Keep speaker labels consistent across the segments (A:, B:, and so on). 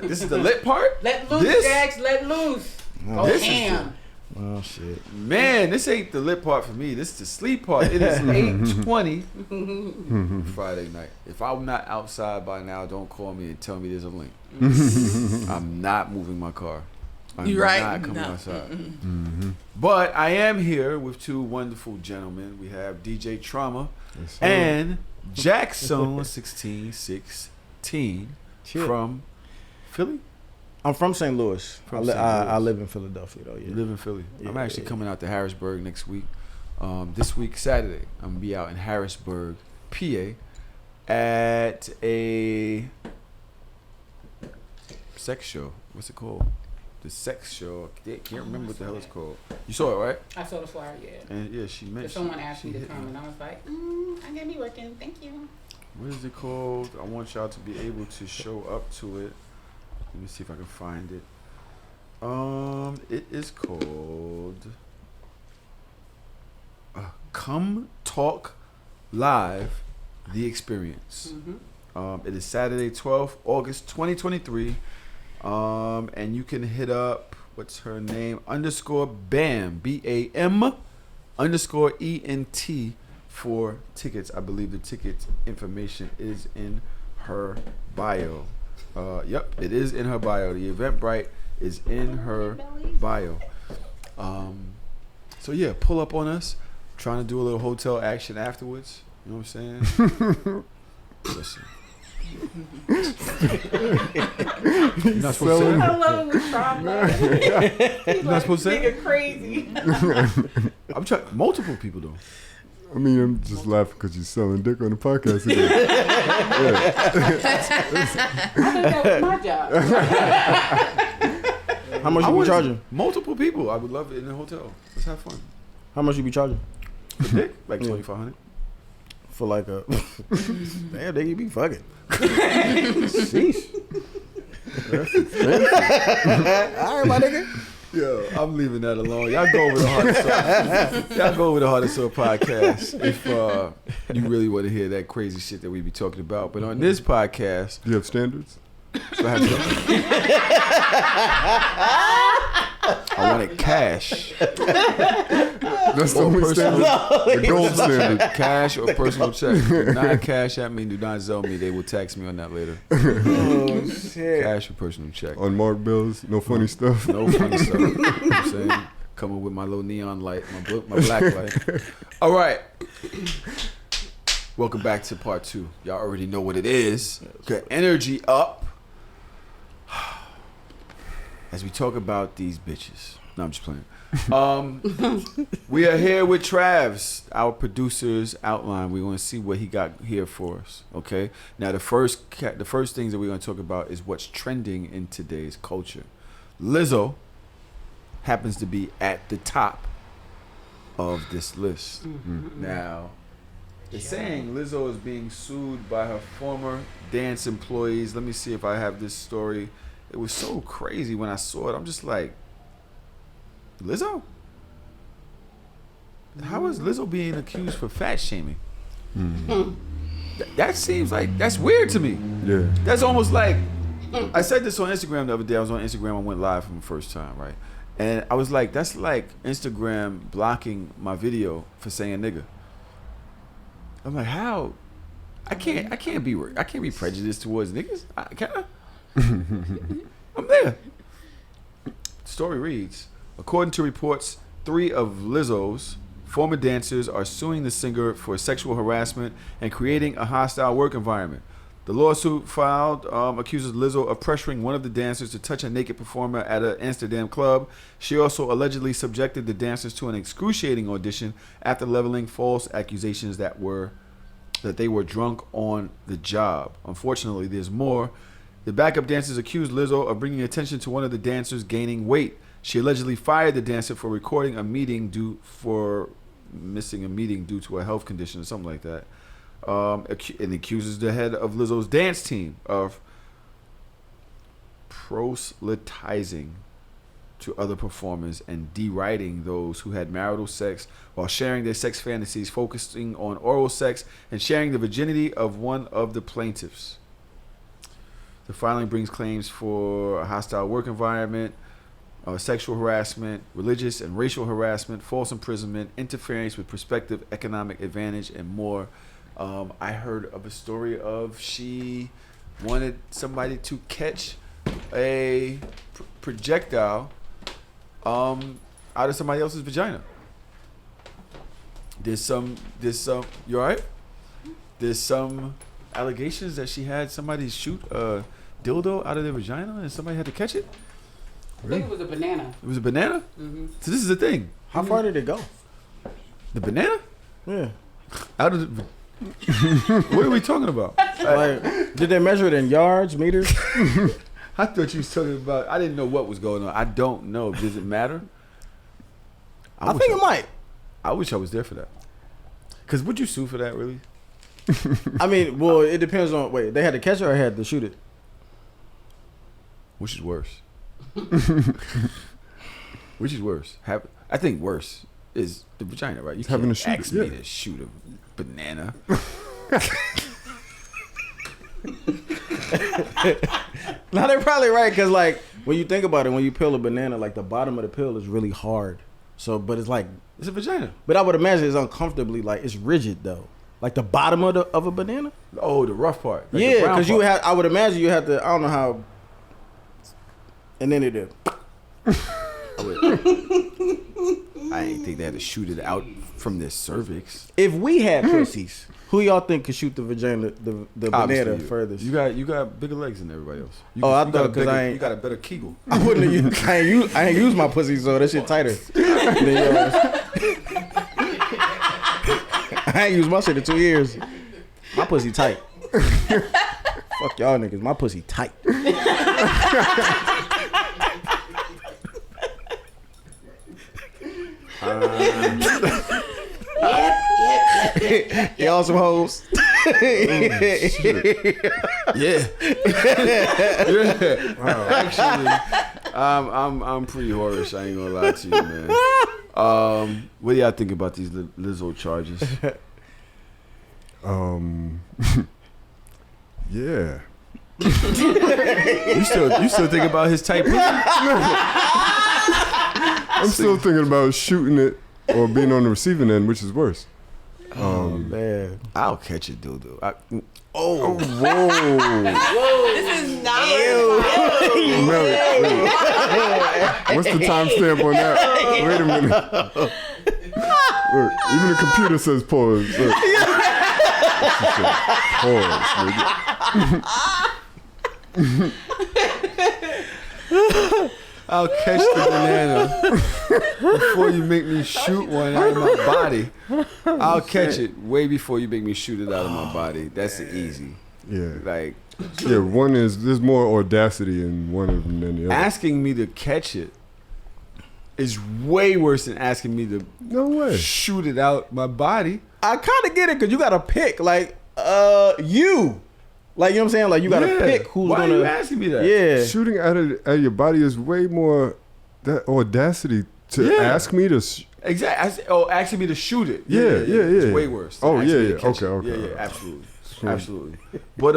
A: This is the lit part.
B: Let loose, Jax. Let loose.
C: Oh,
A: this
C: damn. Oh shit.
A: Man, this ain't the lit part for me. This is the sleep part. It is 8:20 Friday night. If I'm not outside by now, don't call me and tell me there's a link. I'm not moving my car. I'm not coming outside. But I am here with two wonderful gentlemen. We have DJ Trauma and Jackson 1616 from Philly.
C: I'm from St. Louis. I live in Philadelphia though. Yeah.
A: You live in Philly.
C: Yeah,
A: I'm actually coming out to Harrisburg next week. This week, Saturday, I'm gonna be out in Harrisburg, PA, at a sex show. What's it called? The sex show. I can't remember what the hell it's called. You saw it, right?
B: I saw the flyer, yeah.
A: And yeah, she mentioned.
B: Someone asked me to come, and I was like, I'm gonna be working. Thank you.
A: What is it called? I want y'all to be able to show up to it. Let me see if I can find it. It is called Come Talk Live, The Experience. It is Saturday, 12th August 2023. And you can hit up, what's her name? _BAM, BAM _ENT for tickets. I believe the ticket information is in her bio. Yep, it is in her bio. The Eventbrite is in her bio. So yeah, pull up on us. Trying to do a little hotel action afterwards. You know what I'm saying? Listen. You're not supposed to say that.
B: I love it with Trauma. He's
A: not supposed to say
B: nigga crazy.
A: I'm trying. Multiple people though.
D: I mean, I'm just laughing because you're selling dick on the podcast today.
B: I think that was my job.
C: How much you be charging?
A: Multiple people. I would love it in the hotel. Let's have fun.
C: How much you be charging?
A: For dick? Like $2,500.
C: For like a damn, they be fucking. Sheesh. That's expensive. All right, my nigga.
A: Yo, I'm leaving that alone. Y'all go over the Heart of Soul. Y'all go over the Heart of Soul podcast if you really want to hear that crazy shit that we be talking about. But on this podcast,
D: Do you have standards?
A: I want it cash.
D: That's the only standard. The gold standard.
A: Cash or personal check. Do not cash at me. Do not Zelle me. They will tax me on that later.
C: Oh shit.
A: Cash or personal check.
D: On marked bills, no funny stuff.
A: No funny stuff. You know what I'm saying? Coming with my little neon light, my black light. All right. Welcome back to part 2. Y'all already know what it is. Get energy up. As we talk about these bitches. No, I'm just playing. We are here with Travs, our producer's outline. We're going to see what he got here for us. Okay. Now the first things that we're going to talk about is what's trending in today's culture. Lizzo happens to be at the top of this list. Now, it's saying Lizzo is being sued by her former dance employees. Let me see if I have this story. It was so crazy when I saw it. I'm just like, Lizzo? How is Lizzo being accused for fat shaming? That seems like, that's weird to me.
D: Yeah.
A: That's almost like, I said this on Instagram the other day. I was on Instagram. I went live for the first time, right? And I was like, that's like Instagram blocking my video for saying nigga. I'm like, how? I can't be prejudiced towards niggas. Can I? I'm there. Story reads, according to reports, 3 of Lizzo's former dancers are suing the singer for sexual harassment and creating a hostile work environment. The lawsuit filed accuses Lizzo of pressuring one of the dancers to touch a naked performer at an Amsterdam club. She also allegedly subjected the dancers to an excruciating audition after leveling false accusations that they were drunk on the job. Unfortunately, there's more. The backup dancers accused Lizzo of bringing attention to one of the dancers gaining weight. She allegedly fired the dancer for recording a meeting missing a meeting due to a health condition or something like that. And accuses the head of Lizzo's dance team of proselytizing to other performers and deriding those who had marital sex while sharing their sex fantasies, focusing on oral sex and sharing the virginity of one of the plaintiffs. The filing brings claims for a hostile work environment, sexual harassment, religious and racial harassment, false imprisonment, interference with prospective economic advantage, and more. I heard of a story of she wanted somebody to catch a projectile out of somebody else's vagina. There's some. You all right? There's some allegations that she had somebody shoot a dildo out of their vagina and somebody had to catch it.
B: I think it was a banana.
A: It was a banana?
B: Mm-hmm.
A: So this is the thing.
C: How far did it go?
A: The banana?
C: Yeah.
A: Out of the... What are we talking about?
C: Like, did they measure it in yards, meters?
A: I thought you was talking about... I didn't know what was going on. I don't know. Does it matter?
C: I think it might.
A: I wish I was there for that. Because would you sue for that, really?
C: I mean, well, it depends on... Wait, they had to catch it or had to shoot it?
A: Which is worse? Which is worse? I think worse is the vagina, right? You
D: Having
A: can't
D: to shoot
A: ask
D: it,
A: me
D: yeah.
A: to shoot a banana.
C: No, they're probably right because, like, when you think about it, when you peel a banana, like the bottom of the peel is really hard. So, but it's like,
A: It's a vagina.
C: but I would imagine it's uncomfortably like it's rigid though. Like the bottom of a banana.
A: Oh, the rough part. Like the
C: Yeah,
A: brown
C: because you
A: part.
C: had. I would imagine you had to. I don't know how. And then it did.
A: I didn't think they had to shoot it out from their cervix.
C: If we had pussies, who y'all think could shoot the vagina, the
A: Obviously
C: banana
A: you.
C: furthest?
A: You got bigger legs than everybody else. You,
C: Oh, I
A: you
C: thought
A: got a
C: 'cause
A: bigger-
C: I ain't-
A: you got a better Kegel.
C: I wouldn't have used. I ain't used my pussy, so that shit tighter. than yours. I ain't used my shit in 2 years. My pussy tight. Fuck y'all niggas. My pussy tight. Y'all some hoes.
A: Yeah. Actually, I'm pretty whorish. I ain't gonna lie to you, man. What do y'all think about these Lizzo charges?
D: Yeah.
A: You still think about his tight pussy?
D: I'm still thinking about shooting it or being on the receiving end, which is worse.
C: Man.
A: I'll catch it, dude.
D: Whoa.
B: This is not.
D: Mary, wait. What's the timestamp on that? Wait a minute. Look, even the computer says pause. Look. Pause, nigga.
A: I'll catch the banana before you make me shoot one out of my body. I'll catch it way before you make me shoot it out of my body. That's easy.
D: Yeah.
A: Like
D: Yeah, there's more audacity in one of them than the other.
A: asking me to catch it is way worse than asking me to
D: No way.
A: shoot it out my body.
C: I kind of get it because you got to pick, like, you. Like, you know what I'm saying? Like, you got to pick who's
A: Why
C: going
A: are you
C: to.
A: asking me that?
C: Yeah.
D: Shooting at your body is way more that audacity to
A: Yeah.
D: ask me to.
A: Exactly. Asking me to shoot it.
D: Yeah.
A: It's way worse. than
D: Oh,
A: asking me
D: yeah,
A: to catch
D: okay,
A: it.
D: okay.
A: Yeah, absolutely. Absolutely. But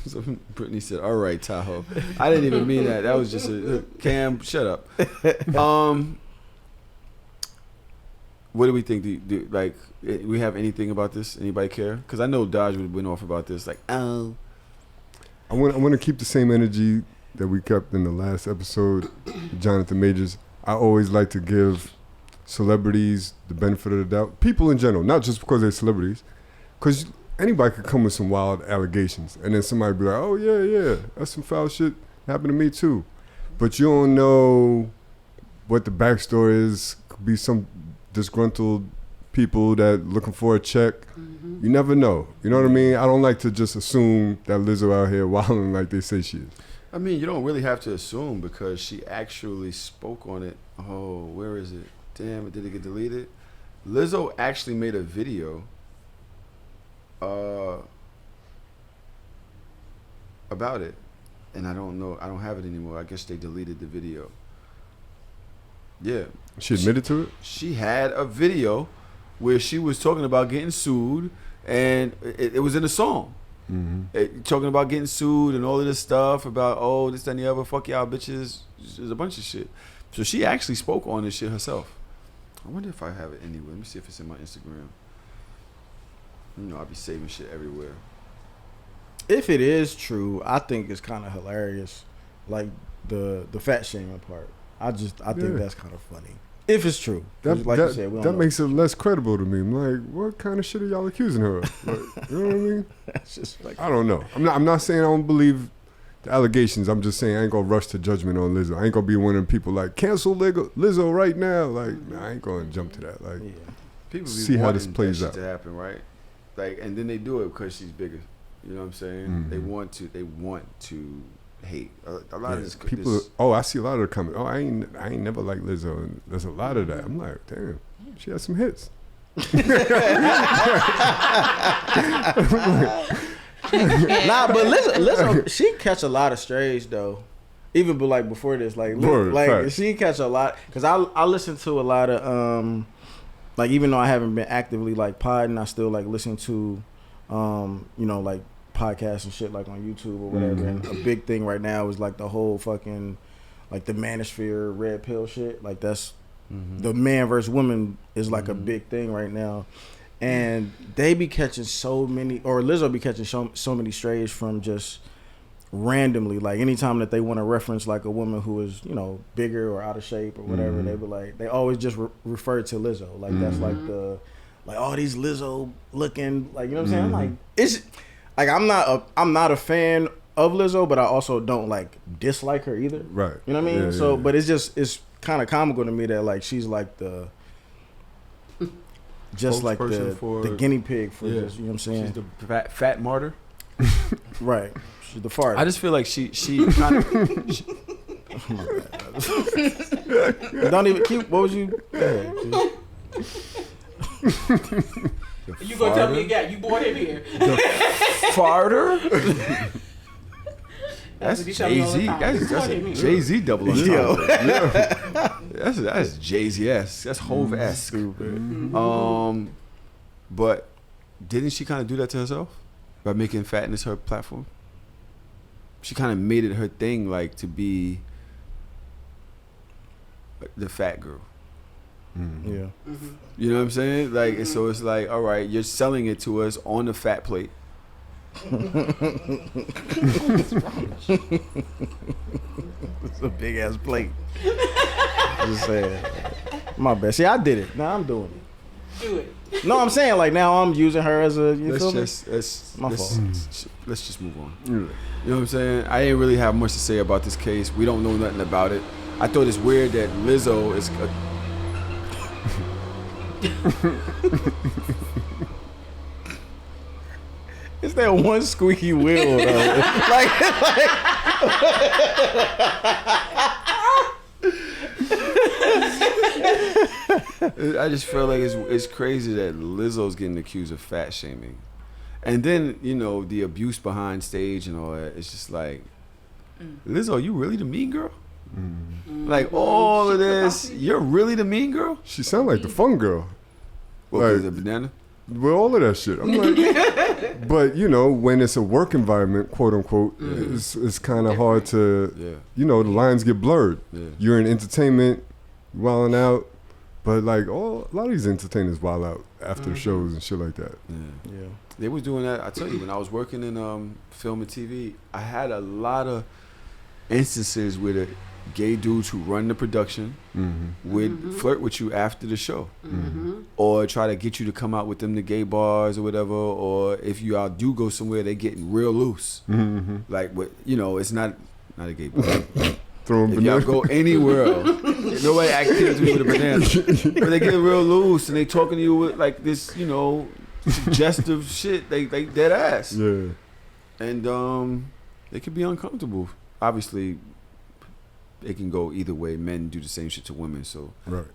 A: so Brittany said, "All right, Tahoe." I didn't even mean that. That was just a Cam. Shut up. What do we think? Like, we have anything about this? Anybody care? Because I know Dodge would went off about this. Like, oh,
D: I want to keep the same energy that we kept in the last episode, Jonathan Majors. I always like to give celebrities the benefit of the doubt. People in general, not just because they're celebrities. Because anybody could come with some wild allegations. And then somebody be like, oh, yeah, that's some foul shit. Happened to me, too. But you don't know what the backstory is. Could be some disgruntled people that looking for a check. You never know. You know what I mean? I don't like to just assume that Lizzo out here wilding like they say she is.
A: I mean, you don't really have to assume because she actually spoke on it. Oh, where is it? Damn, did it get deleted? Lizzo actually made a video about it. And I don't know. I don't have it anymore. I guess they deleted the video. Yeah.
D: She admitted to it?
A: She had a video where she was talking about getting sued, and it was in a song. Talking about getting sued and all of this stuff about this, that, and the other. Fuck y'all bitches. There's a bunch of shit. So she actually spoke on this shit herself. I wonder if I have it anywhere. Let me see if it's in my Instagram. You know, I'll be saving shit everywhere.
C: If it is true, I think it's kind of hilarious. Like the fat shaming part. I think that's kind of funny. If it's true. Like you said,
D: that makes it less credible to me. I'm like, what kind of shit are y'all accusing her of? Like, you know what I mean?
C: That's just like,
D: I don't know. I'm not saying I don't believe the allegations. I'm just saying I ain't gonna rush to judgment on Lizzo. I ain't gonna be one of them people like, cancel Lizzo right now. Like, I ain't gonna jump to that. Like,
A: people
D: see how this plays
A: that
D: out
A: shit to happen, right? Like, and then they do it because she's bigger. You know what I'm saying? They want to hate. A lot of this
D: people. I see a lot of the comments. I ain't never liked Lizzo. And there's a lot of that. I'm like, damn, she has some hits.
C: nah, but Lizzo, she catch a lot of strays though. Even but like before this, like she catch a lot because I listen to a lot of like even though I haven't been actively like podding, I still like listen to like podcasts and shit like on YouTube or whatever. And a big thing right now is like the whole fucking like the manosphere red pill shit. Like that's the man versus woman is like a big thing right now. And they be catching so many, or Lizzo be catching so many strays from just randomly. Like anytime that they want to reference like a woman who is, bigger or out of shape or whatever, they be like, they always just refer to Lizzo. Like that's like all these Lizzo looking, like, you know what I'm saying? I'm like, it's like, I'm not a fan of Lizzo, but I also don't like dislike her either.
D: Right.
C: You know what I mean? Yeah, but it's kind of comical to me that like she's like the just like the guinea pig for just, you know what I'm saying?
A: She's the fat martyr.
C: Right. She's the fart.
A: I just feel like she kind of.
C: Don't even keep. What was you? Go ahead,
B: you gonna tell me you brought him here?
A: The farter. That's
B: Jay-Z.
A: That's Jay-Z double on top. That's Jay-Z-esque. That's Hove-esque. But didn't she kind of do that to herself by making fatness her platform? She kind of made it her thing, like to be the fat girl.
C: Yeah.
A: You know what I'm saying? Like, so it's like, all right, you're selling it to us on the fat plate.
C: It's a big ass plate. Just saying. My bad. See, I did it. Now I'm doing it.
B: Do it.
C: No, I'm saying like now I'm using her as a.
A: Let's just move on. You know what I'm saying? I didn't really have much to say about this case. We don't know nothing about it. I thought it's weird that Lizzo is.
C: It's that one squeaky wheel though.
A: I just feel like it's crazy that Lizzo's getting accused of fat shaming, and then the abuse behind stage and all that. It's just like, Lizzo, you really the mean girl? Like all of this, you're really the mean girl?
D: She sound like the fun girl.
A: What,
D: like
A: the banana?
D: With all of that shit. I'm like, but when it's a work environment, quote unquote, it's kind of hard to, the lines get blurred. Yeah. You're in entertainment, wilding out, but like a lot of these entertainers wild out after the shows and shit like that.
A: Yeah. They was doing that. I tell you, when I was working in film and TV, I had a lot of instances where the gay dudes who run the production would flirt with you after the show, or try to get you to come out with them to gay bars or whatever. Or if you all do go somewhere, they getting real loose. Like, it's not a gay bar. If y'all go anywhere else, nobody acting with a banana, but they get real loose and they talking to you with like this, suggestive shit. They dead ass.
D: Yeah,
A: and they could be uncomfortable. Obviously, it can go either way. Men do the same shit to women, so
D: right.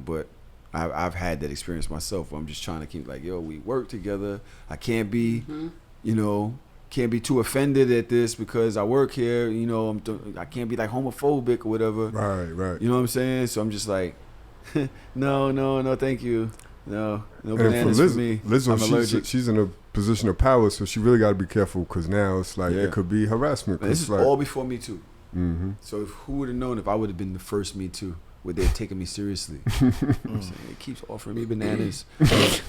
A: But I've had that experience myself. Where I'm just trying to keep like, we work together. I can't be, can't be too offended at this because I work here. I can't be like homophobic or whatever.
D: Right.
A: You know what I'm saying? So I'm just like, no, thank you. No
D: and
A: bananas
D: for
A: for me.
D: Lizzo,
A: I'm allergic.
D: she's in a position of power, so she really got to be careful because now it's like it could be harassment.
A: This is
D: like,
A: all before Me Too.
D: Mm-hmm.
A: So who would have known if I would have been the first Me Too? Would they have taken me seriously? I'm saying, it keeps offering me bananas.
B: It's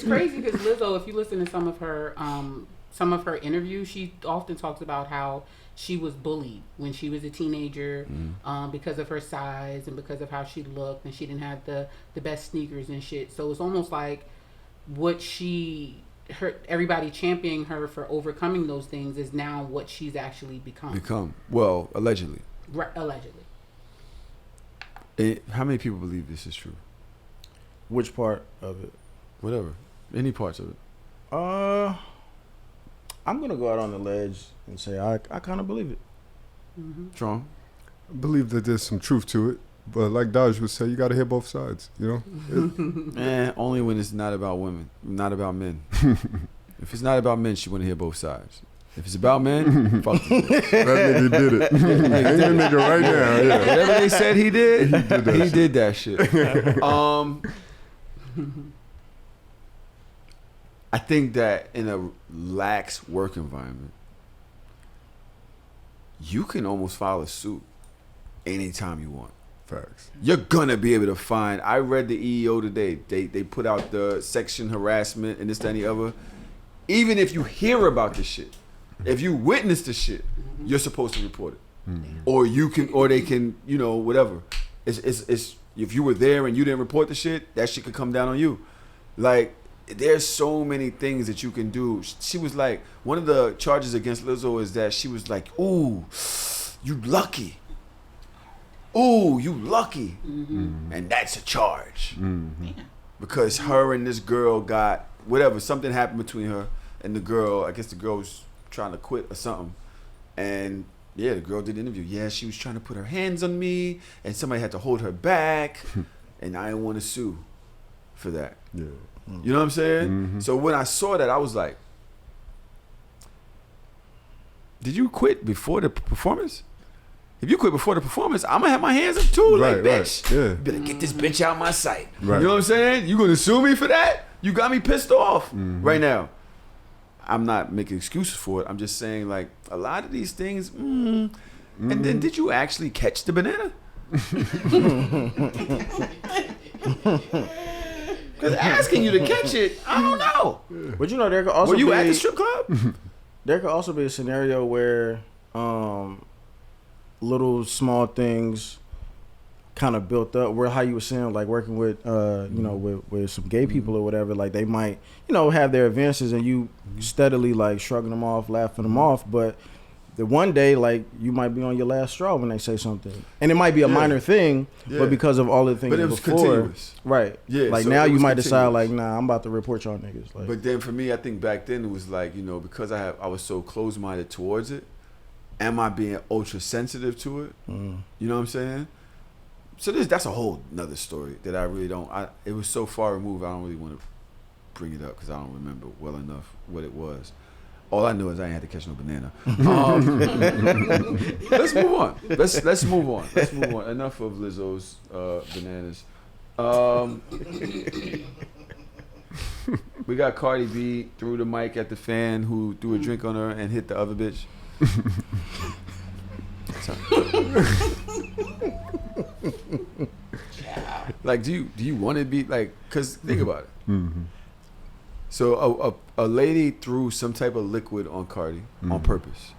B: crazy because Lizzo, if you listen to some of her interviews, she often talks about how she was bullied when she was a teenager because of her size and because of how she looked, and she didn't have the best sneakers and shit. So it's almost like everybody championing her for overcoming those things is now what she's actually become.
A: Well, allegedly.
B: Right, allegedly.
A: How many people believe this is true?
C: Which part of it?
A: Whatever. Any parts of it.
C: I'm gonna go out on the ledge and say I kind of believe it.
A: Strong.
D: I believe that there's some truth to it, but like Dodge would say, you got to hear both sides. You know.
A: Only when it's not about women, not about men. If it's not about men, she want to hear both sides. If it's about men, fuck you.
D: That nigga did it. Ain't a nigga right now. Yeah.
A: Whatever they said he did, he did that shit. I think that in a lax work environment, you can almost file a suit anytime you want.
D: Facts.
A: You're gonna be able to find. I read the EEO today. They put out the section harassment and this, that, and the other. Even if you hear about this shit, if you witness the shit, you're supposed to report it, or they can, whatever. It's if you were there and you didn't report the shit, that shit could come down on you. Like, there's so many things that you can do. She was like, one of the charges against Lizzo is that she was like, "Ooh, you lucky. Ooh, you lucky," and that's a charge because her and this girl got whatever. Something happened between her and the girl. I guess the girl was trying to quit or something, and the girl did the interview. Yeah, she was trying to put her hands on me, and somebody had to hold her back, and I didn't want to sue for that.
D: Yeah.
A: You know what I'm saying? So when I saw that, I was like, did you quit before the performance? If you quit before the performance, I'm going to have my hands up too. Right, like, bitch, you better get this bitch out my sight. Right. You know what I'm saying? You going to sue me for that? You got me pissed off right now. I'm not making excuses for it. I'm just saying, like, a lot of these things, and then did you actually catch the banana? Because asking you to catch it, I don't know.
C: But there could also
A: were you at the strip club?
C: There could also be a scenario where little small things kind of built up. Where how you were saying, like working with with some gay people or whatever, like they might have their advances and you steadily like shrugging them off, laughing them off, but the one day, like, you might be on your last straw when they say something, and it might be a minor thing, but because of all the things,
A: but it was
C: before,
A: continuous,
C: right?
A: Yeah,
C: like
A: so
C: now you might
A: continuous.
C: decide, like, nah, I'm about to report y'all niggas. Like,
A: but then for me, I think back then it was like, because I was so close minded towards it. Am I being ultra sensitive to it? You know what I'm saying? So that's a whole nother story that I really don't. It was so far removed. I don't really want to bring it up because I don't remember well enough what it was. All I know is I ain't had to catch no banana. Let's move on. Let's move on. Let's move on. Enough of Lizzo's bananas. We got Cardi B threw the mic at the fan who threw a drink on her and hit the other bitch. Like, do you want to be like? Cause think about it. So a lady threw some type of liquid on Cardi on purpose.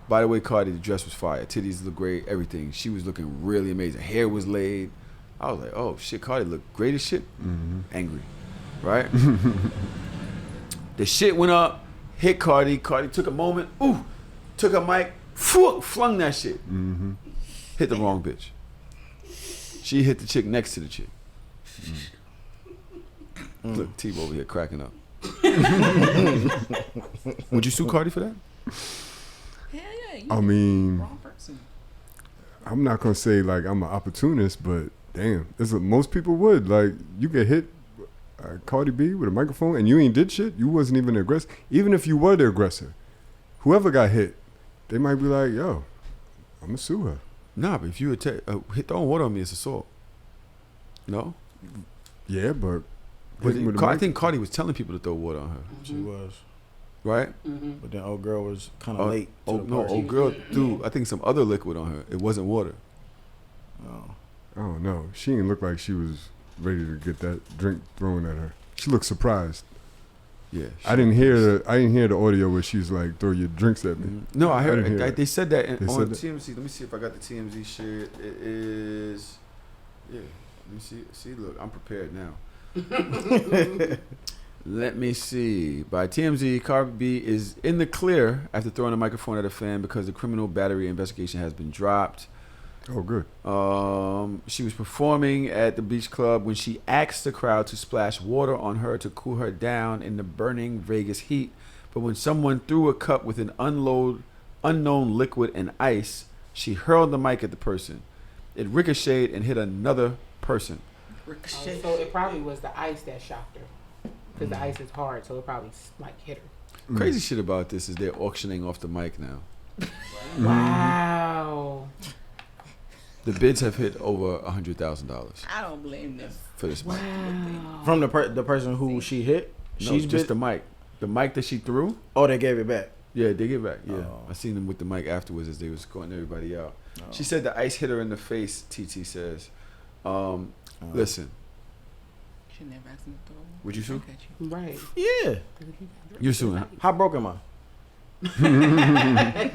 A: By the way, Cardi, the dress was fire. Titties looked great. Everything. She was looking really amazing. Hair was laid. I was like, oh shit, Cardi looked great as shit. Angry, right? The shit went up, hit Cardi. Cardi took a moment. Took a mic. Flung that shit. Hit the wrong bitch. She hit the chick next to the chick. Look, T over here cracking up. Would you sue Cardi for that?
B: Hell yeah.
D: I mean,
B: Wrong person.
D: I'm not gonna say like I'm an opportunist, but damn, most people would. Like, you get hit, Cardi B with a microphone, and you ain't did shit. You wasn't even the aggressor. Even if you were the aggressor, whoever got hit, they might be like, yo, I'm gonna sue her.
A: Nah, but if you hit throwing water on me, it's assault. No?
D: Yeah, but
A: I think Cardi was telling people to throw water on her.
C: She was.
A: Right?
C: But then old girl was kind of late.
A: Old girl threw, I think, some other liquid on her. It wasn't water.
D: Oh no, she didn't look like she was ready to get that drink thrown at her. She looked surprised.
A: Yeah,
D: I didn't hear the audio where she's like, "Throw your drinks at me."
A: No, I heard. They said that
D: They
A: on
D: said that?
A: TMZ. Let me see if I got the TMZ shit. It is. Yeah. Let me see. See, look, I'm prepared now. Let me see. By TMZ, Cardi B is in the clear after throwing a microphone at a fan because the criminal battery investigation has been dropped.
D: Oh, good.
A: She was performing at the beach club when she asked the crowd to splash water on her to cool her down in the burning Vegas heat. But when someone threw a cup with an unknown liquid and ice, she hurled the mic at the person. It ricocheted and hit another person.
B: So it probably was the ice that shocked her. Because the ice is hard, so it probably like hit her.
A: Crazy shit about this is they're auctioning off the mic now.
B: Wow.
A: The bids have hit over $100,000
E: I don't blame them.
A: for this mic.
B: Wow.
C: From the person who she hit?
A: No, just the mic. The mic that she threw?
C: Oh, they gave it back.
A: Yeah, they give back. Yeah.
C: Oh.
A: I seen them with the mic afterwards as they was escorting everybody out. She said the ice hit her in the face, TT says. Listen,
E: Should never ask them to throw.
A: would you sue?
E: Look at you.
B: Right.
C: Yeah.
A: You're suing.
C: How broke am I?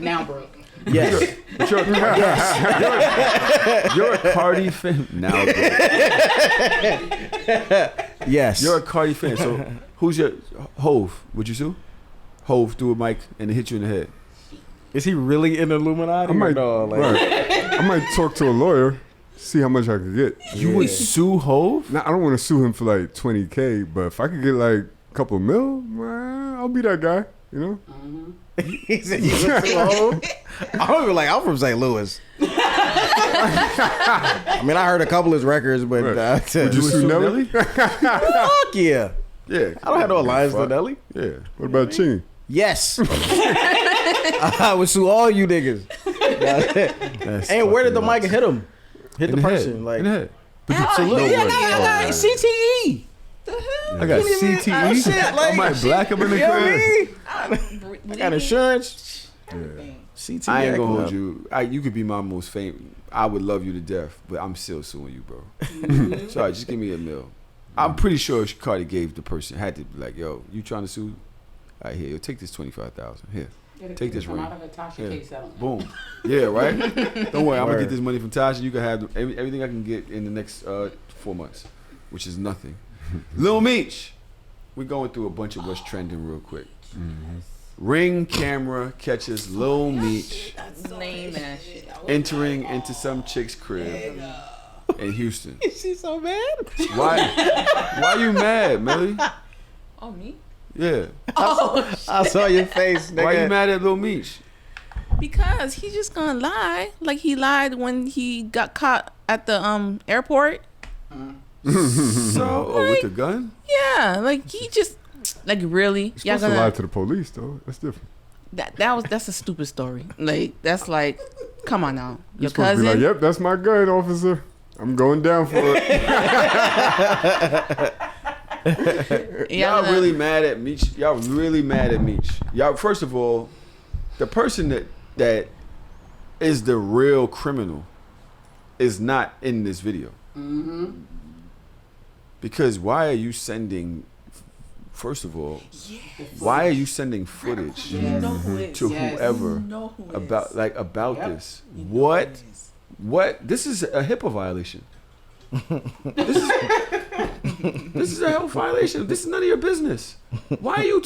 B: Now broke.
C: Yes.
A: But you're a Cardi fan. Now, bro.
C: Yes.
A: You're a Cardi fan. So who's your Hove? Would you sue? Hove threw a mic and it hit you in the head.
C: Is he really in the Illuminati?
D: I might,
C: Like,
D: I might talk to a lawyer, see how much I could get.
A: You would sue Hove?
D: Now, I don't want to sue him for like $20K, but if I could get like a couple mil, well, I'll be that guy. You know?
C: he said you look too old. I'm even like, I'm from St. Louis. I mean, I heard a couple of his records, but
D: Right. Would you sue Nelly?
C: fuck yeah.
A: Yeah.
C: I don't have no alliance with Nelly.
A: Yeah.
D: What about Chingy?
C: Yes. I would sue all you niggas. And where did the mic hit him? Hit
A: In
C: the
A: the
C: person.
A: head.
C: Like,
A: In the head.
C: Absolutely.
A: No
C: I
A: way.
C: got
A: Oh,
C: CTE.
A: I got CTE.
C: Oh, shit, like,
A: I might black him in the
C: You know what I
A: crib.
C: mean? I got insurance.
E: Everything.
C: CTE.
A: I ain't gonna hold
C: acting
A: you. You could be my most famous. I would love you to death, but I'm still suing you, bro. Sorry, just give me a mil. I'm pretty sure Cardi gave the person, had to be like, yo, you trying to sue? All right, here, take this $25,000. Here, take this ring.
B: Out of a Tasha
A: Yeah.
B: case settlement.
A: Boom. Yeah, right? Don't worry, I'm going to
C: Word.
A: get this money from Tasha. You can have everything I can get in the next 4 months, which is nothing. Lil Meech. We're going through a bunch of what's trending real quick. Ring camera catches Lil Meech
E: Lame ass shit.
A: entering into some chick's crib in Houston.
C: Is she so mad?
A: Why you mad, Melly?
E: Oh, me?
A: Yeah.
C: I saw your face, nigga.
A: Why you mad at Lil Meech?
E: Because he's just gonna lie. Like he lied when he got caught at the airport.
A: So, with the gun?
E: Yeah, like he just like really.
D: You're
E: Y'all
D: supposed to lie
E: gonna
D: to the police, though. That's different.
E: that's a stupid story. Like that's like, come on now,
D: You're
E: your
D: supposed to be
E: cousin.
D: like, yep, that's my gun, officer. I'm going down for it.
A: Y'all really mad at Meech. Y'all really mad at Meech. Y'all, first of all, the person that is the real criminal is not in this video. Because why are you sending? First of all, why are you sending footage
E: You know who it is.
A: to
B: Yes.
A: whoever
E: You know who it
A: about
E: is.
A: about
B: Yep.
A: this?
E: You know
A: What?
E: who it is.
A: What? This is a HIPAA violation. This is a health violation. This is none of your business. Why are you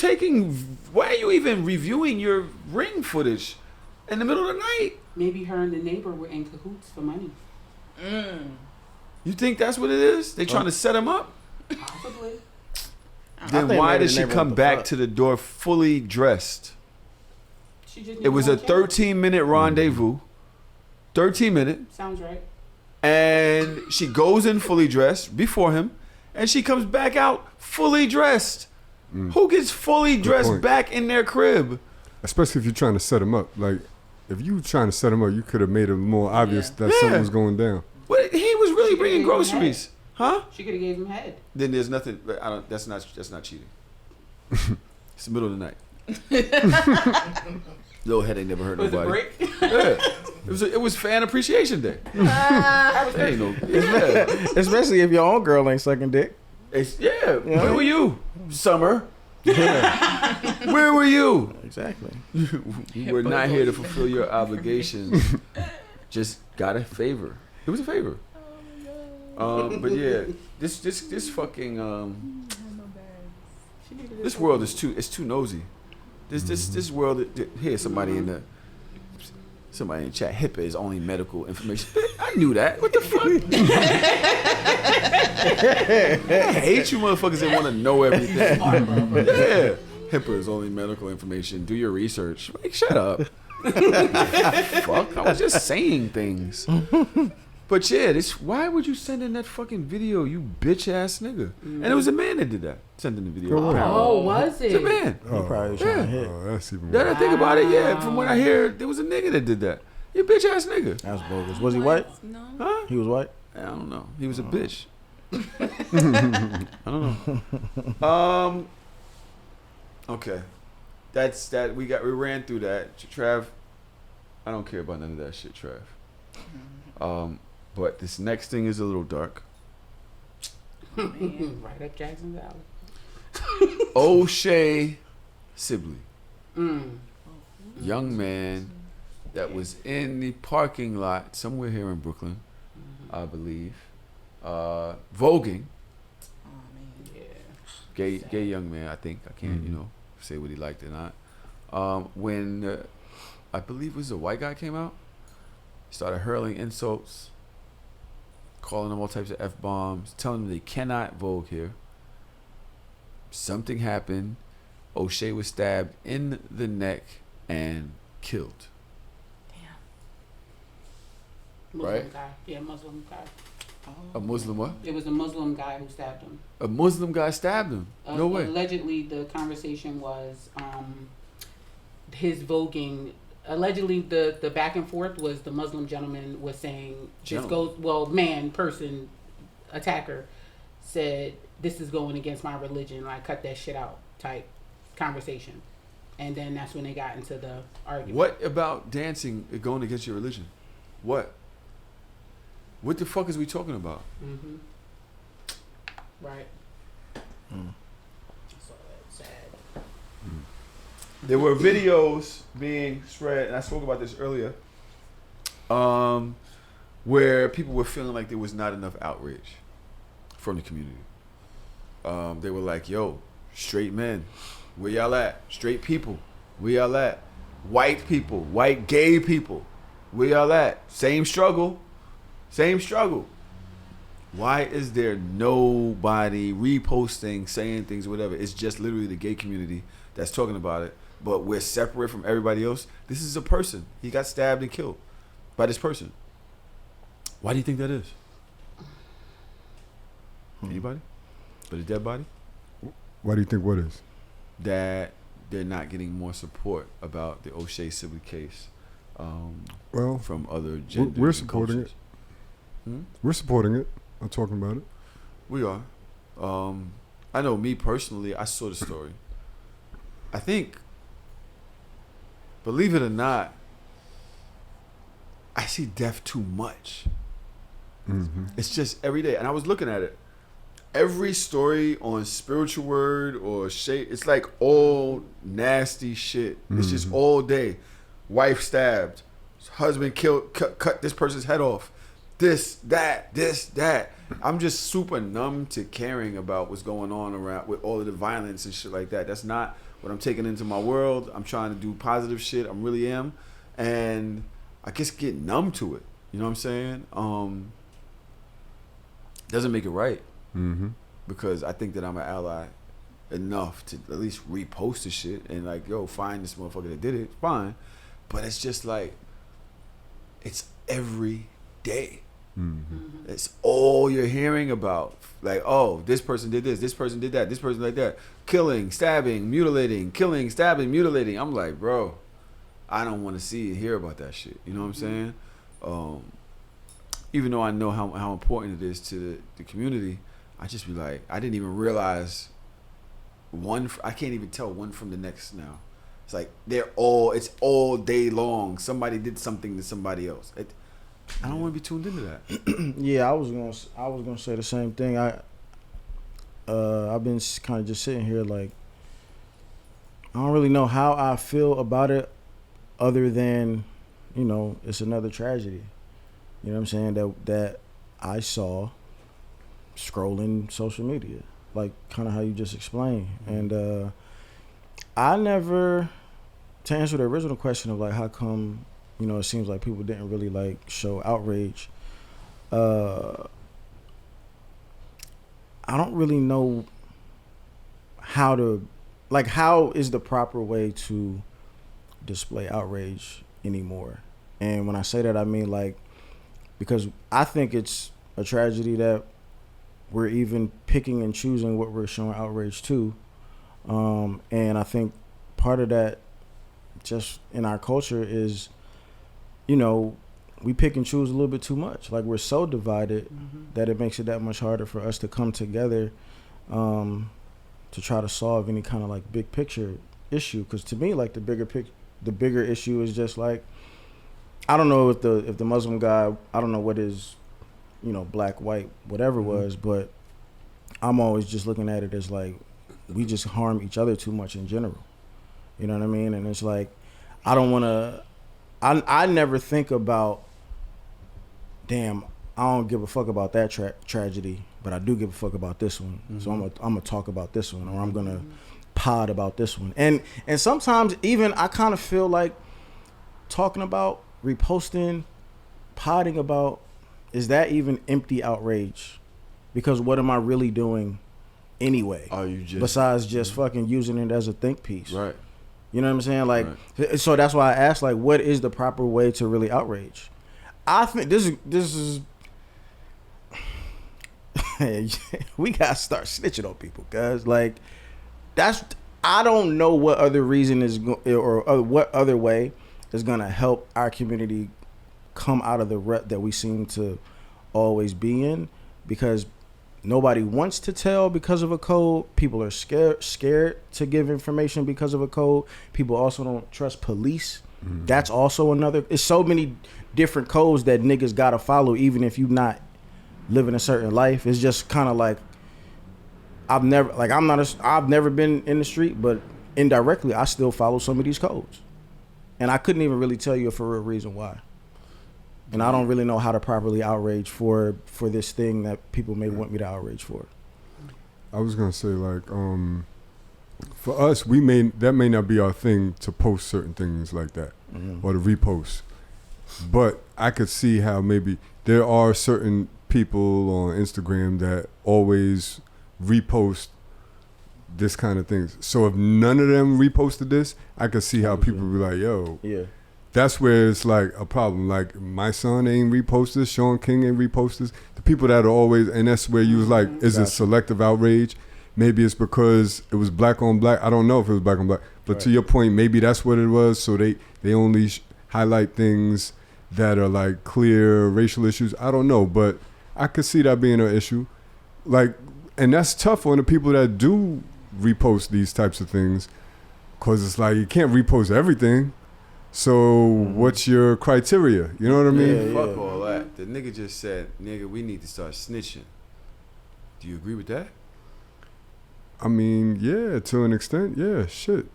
A: even reviewing your ring footage in the middle of the night?
B: Maybe her and the neighbor were in cahoots for money.
A: You think that's what it is? They trying to set him up?
B: Possibly.
A: Then
C: think
A: why
C: maybe
A: did
C: the
A: she
C: neighbor
A: come
C: what the
A: back
C: fuck.
A: to the door fully dressed?
B: She just
A: It was a
B: needed more
A: 13-minute rendezvous. 13-minute.
B: time. Sounds right.
A: And she goes in fully dressed before him, and she comes back out fully dressed. Who gets fully dressed
D: point.
A: back in their crib?
D: Especially if you're trying to set him up. Like, if you were trying to set him up, you could have made it more obvious that
A: Yeah.
D: something was going down.
A: What, he was really bringing
B: didn't
A: groceries. Huh?
B: She could have gave him head.
A: Then there's nothing. I don't. That's not cheating. It's the middle of the night. Little head ain't never hurt
B: Was
A: nobody.
B: it break?
A: Yeah. It was fan appreciation day. Ain't no, yeah.
C: Especially if your own girl ain't sucking dick.
A: Yeah. Where were you, Summer?
C: Yeah.
A: Where were you?
C: Exactly.
A: You were not here to fulfill your obligations. Just got a favor. It was a favor. But yeah, this fucking this world is too nosy. This world here somebody in the chat HIPAA is only medical information. I knew that. What the fuck? I hate you motherfuckers that want to know everything. Yeah. HIPAA is only medical information. Do your research. Like, shut up. Fuck. I was just saying things. But yeah, why would you send in that fucking video, you bitch ass nigga? And it was a man that did that. Sending the video.
B: Oh, was it?
A: It's a man.
C: He probably was trying to hit.
D: That's even
A: Now that I
D: worse.
A: think about it, yeah. From what I hear, there was a nigga that did that. You bitch ass nigga.
C: That was bogus. Was he white?
E: No.
A: Huh?
C: He was white?
A: I don't know. He was a bitch. I don't know. Okay. That's that. We ran through that. Trav, I don't care about none of that shit, Trav. But this next thing is a little dark.
B: Man, right up Jackson's alley.
A: Oshae Sibley. Young man that was in the parking lot somewhere here in Brooklyn, I believe, voguing.
B: Yeah.
A: Gay young man, I think. I can't, say what he liked or not. When I believe it was a white guy came out, started hurling insults, calling them all types of F-bombs, telling them they cannot vogue here. Something happened. Oshae was stabbed in the neck and killed.
B: Muslim
A: Right?
B: guy. Yeah, Muslim guy.
A: A Muslim what?
B: It was a Muslim guy who stabbed him.
A: A Muslim guy stabbed him. No way.
B: Allegedly, the conversation was his voguing. Allegedly, the back and forth was the Muslim gentleman was saying, attacker said, this is going against my religion. Like, cut that shit out type conversation. And then that's when they got into the argument.
A: What about dancing going against your religion? What? What the fuck is we talking about?
B: Mm-hmm. Right. So that's sad.
A: There were videos being spread, and I spoke about this earlier, where people were feeling like there was not enough outrage from the community. They were like, yo, straight men, where y'all at? Straight people, where y'all at? White people, white gay people, where y'all at? Same struggle. Why is there nobody reposting, saying things, whatever? It's just literally the gay community that's talking about it, but we're separate from everybody else. This is a person. He got stabbed and killed by this person. Why do you think that is? Anybody? But a dead body?
D: Why do you think what is?
A: That they're not getting more support about the Oshae Sibley case
D: Well,
A: from other genders.
D: we're supporting it.
A: Hmm?
D: We're supporting it. I'm talking about it.
A: We are. I know me personally, I saw the story. I think, believe it or not, I see death too much.
D: Mm-hmm.
A: It's just every day. And I was looking at it. Every story on Spiritual Word or Shape, it's like all nasty shit. It's just all day. Wife stabbed. Husband killed, cut this person's head off. This, that. I'm just super numb to caring about what's going on around with all of the violence and shit like that. That's not what I'm taking into my world. I'm trying to do positive shit. I really am. And I just get numb to it. You know what I'm saying? Doesn't make it right.
D: Mm-hmm.
A: Because I think that I'm an ally enough to at least repost the shit and like, yo, find this motherfucker that did it. Fine. But it's just like, it's every day.
D: Mm-hmm.
A: It's all you're hearing about. Like, oh, this person did this person did that, this person like that. Killing, stabbing, mutilating, killing, stabbing, mutilating. I'm like, bro, I don't want to see and hear about that shit. You know what I'm saying? even though I know how important it is to the community, I just be like, I didn't even realize I can't even tell one from the next now. It's like it's all day long. Somebody did something to somebody else. I don't want to be tuned into that.
C: Yeah, I was gonna say the same thing. I've been kind of just sitting here like, I don't really know how I feel about it, other than, it's another tragedy. You know what I'm saying? That I saw scrolling social media, like kind of how you just explained. And I never, to answer the original question of like how come, it seems like people didn't really like show outrage. I don't really know how is the proper way to display outrage anymore. And when I say that, I mean like, because I think it's a tragedy that we're even picking and choosing what we're showing outrage to. And I think part of that just in our culture is, we pick and choose a little bit too much. Like, we're so divided that it makes it that much harder for us to come together to try to solve any kind of like big picture issue. Because to me, like the bigger issue is just like, I don't know if the Muslim guy, I don't know what his, black, white, whatever was, but I'm always just looking at it as like, we just harm each other too much in general. You know what I mean? And it's like, I don't want to, I never think about, damn, I don't give a fuck about that tragedy, but I do give a fuck about this one. So I'm gonna talk about this one, or I'm gonna pod about this one. And sometimes even I kind of feel like talking about, reposting, podding about, is that even empty outrage? Because what am I really doing anyway?
A: Are you just
C: besides just fucking using it as a think piece?
A: Right.
C: You know what I'm saying? Like, so that's why I asked, like, what is the proper way to really outrage? I think this is we gotta start snitching on people, guys. Like, I don't know what other reason or what other way is gonna help our community come out of the rut that we seem to always be in, because nobody wants to tell because of a code. People are scared to give information because of a code. People also don't trust police. That's also another. It's so many different codes that niggas gotta follow, even if you not living a certain life. It's just kind of like, I've never been in the street, but indirectly I still follow some of these codes, and I couldn't even really tell you for a real reason why. And I don't really know how to properly outrage for this thing that people may want me to outrage for.
D: I was gonna say, like, for us, that may not be our thing to post certain things like that or to repost. But I could see how maybe there are certain people on Instagram that always repost this kind of things. So if none of them reposted this, I could see how people be like, yo.
C: Yeah.
D: That's where it's like a problem. Like, my son ain't reposted this, Sean King ain't reposted this. The people that are always, and that's where you was like, is it selective outrage? Maybe it's because it was black on black. I don't know if it was black on black. But to your point, maybe that's what it was. So they only highlight things that are like clear racial issues. I don't know, but I could see that being an issue. Like, and that's tough on the people that do repost these types of things, because it's like, you can't repost everything. So what's your criteria? You know what I mean?
A: Fuck all that. The nigga just said, nigga, we need to start snitching. Do you agree with that?
D: I mean, yeah, to an extent, yeah, shit.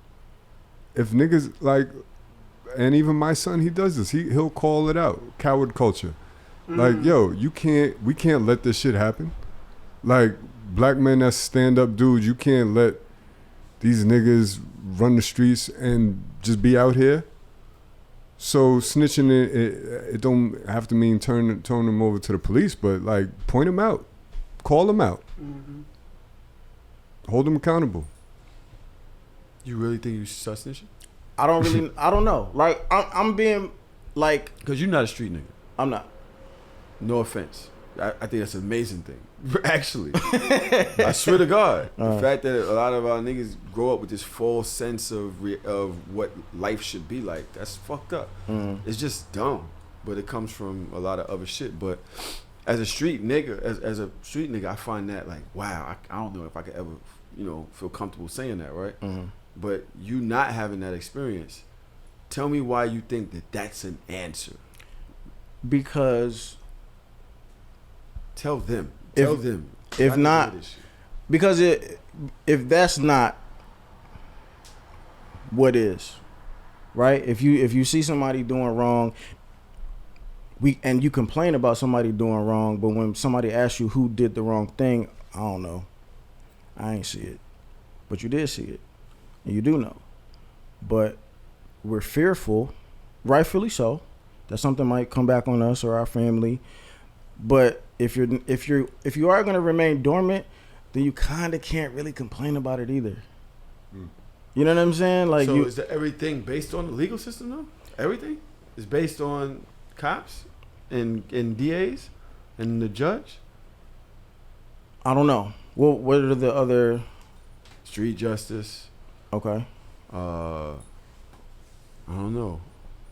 D: If niggas, like, and even my son, he does this. He'll call it out. Coward culture. Like, yo, we can't let this shit happen. Like, black men that's stand-up dudes, you can't let these niggas run the streets and just be out here. So snitching, it don't have to mean turn them over to the police, but like, point them out, call them out, hold them accountable.
A: You really think you should start snitching?
C: I don't know. Like, I'm being like,
A: because you're not a street nigga.
C: I'm not.
A: No offense. I think that's an amazing thing. Actually, I swear to God, the fact that a lot of our niggas grow up with this false sense of what life should be like, that's fucked up. It's just dumb. but it comes from a lot of other shit. But as a street nigga, I find that like, wow, I don't know if I could ever, feel comfortable saying that, right?
C: Mm-hmm.
A: But you not having that experience, tell me why you think that that's an answer.
C: Because
A: tell them.
C: If not, because if that's not what is, right? If you see somebody doing wrong, and you complain about somebody doing wrong, but when somebody asks you who did the wrong thing, I don't know. I ain't see it. But you did see it. And you do know. But we're fearful, rightfully so, that something might come back on us or our family. But if you are gonna remain dormant, then you kinda can't really complain about it either. You know what I'm saying? Like,
A: so is everything based on the legal system though? Everything is based on cops and DAs and the judge?
C: I don't know. Well, what are the other?
A: Street justice.
C: Okay.
A: I don't know.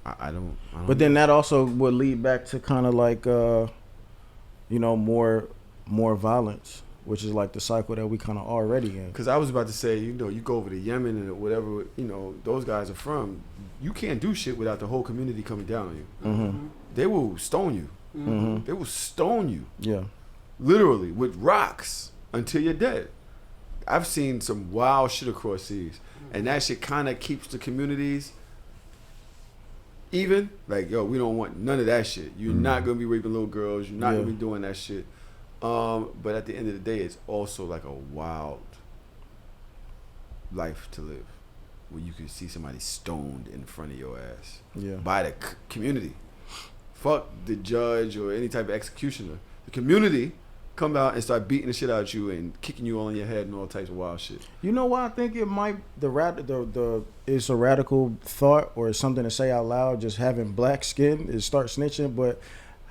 A: I don't.
C: But then that also would lead back to kind of like, more violence, which is like the cycle that we kind of already in.
A: Because I was about to say, you go over to Yemen and whatever, those guys are from. You can't do shit without the whole community coming down on you.
C: Mm-hmm.
A: They will stone you.
C: Mm-hmm.
A: They will stone you.
C: Yeah.
A: Literally with rocks until you're dead. I've seen some wild shit across seas, and that shit kind of keeps the communities even. Like, yo, we don't want none of that shit. You're not gonna be raping little girls. You're not gonna be doing that shit. But at the end of the day, it's also like a wild life to live, where you can see somebody stoned in front of your ass by the community. Fuck the judge or any type of executioner. The community come out and start beating the shit out of you and kicking you all in your head and all types of wild shit. You
C: know why I think it might it's a radical thought or something to say out loud. Just having black skin is start snitching, but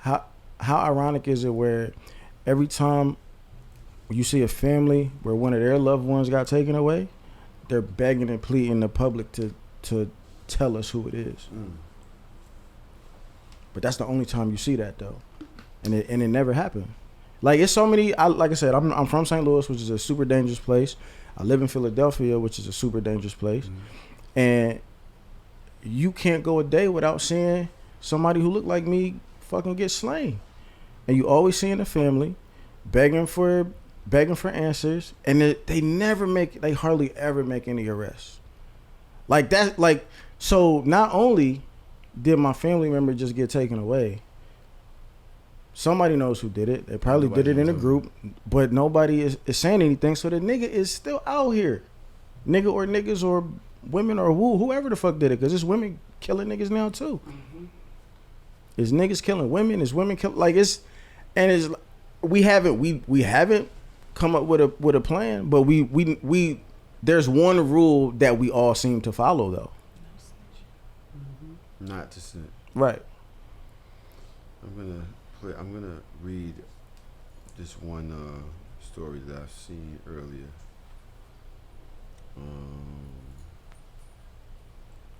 C: how ironic is it where every time you see a family where one of their loved ones got taken away, they're begging and pleading the public to tell us who it is. But that's the only time you see that though, and it never happened. Like, it's so many. Like I said, I'm from St. Louis, which is a super dangerous place. I live in Philadelphia, which is a super dangerous place, and you can't go a day without seeing somebody who looked like me fucking get slain. And you always seeing the family begging for answers, and they hardly ever make any arrests. Like that. Like, so not only did my family member just get taken away, somebody knows who did it. They probably did it in a group, but nobody is saying anything. So the nigga is still out here. Nigga or niggas or women or whoever the fuck did it. Because it's women killing niggas now too. Mm-hmm. It's niggas killing women. It's women killing. Like, we haven't come up with a plan, but we there's one rule that we all seem to follow though.
A: Not to snitch.
C: Right.
A: I'm gonna read this one story that I've seen earlier.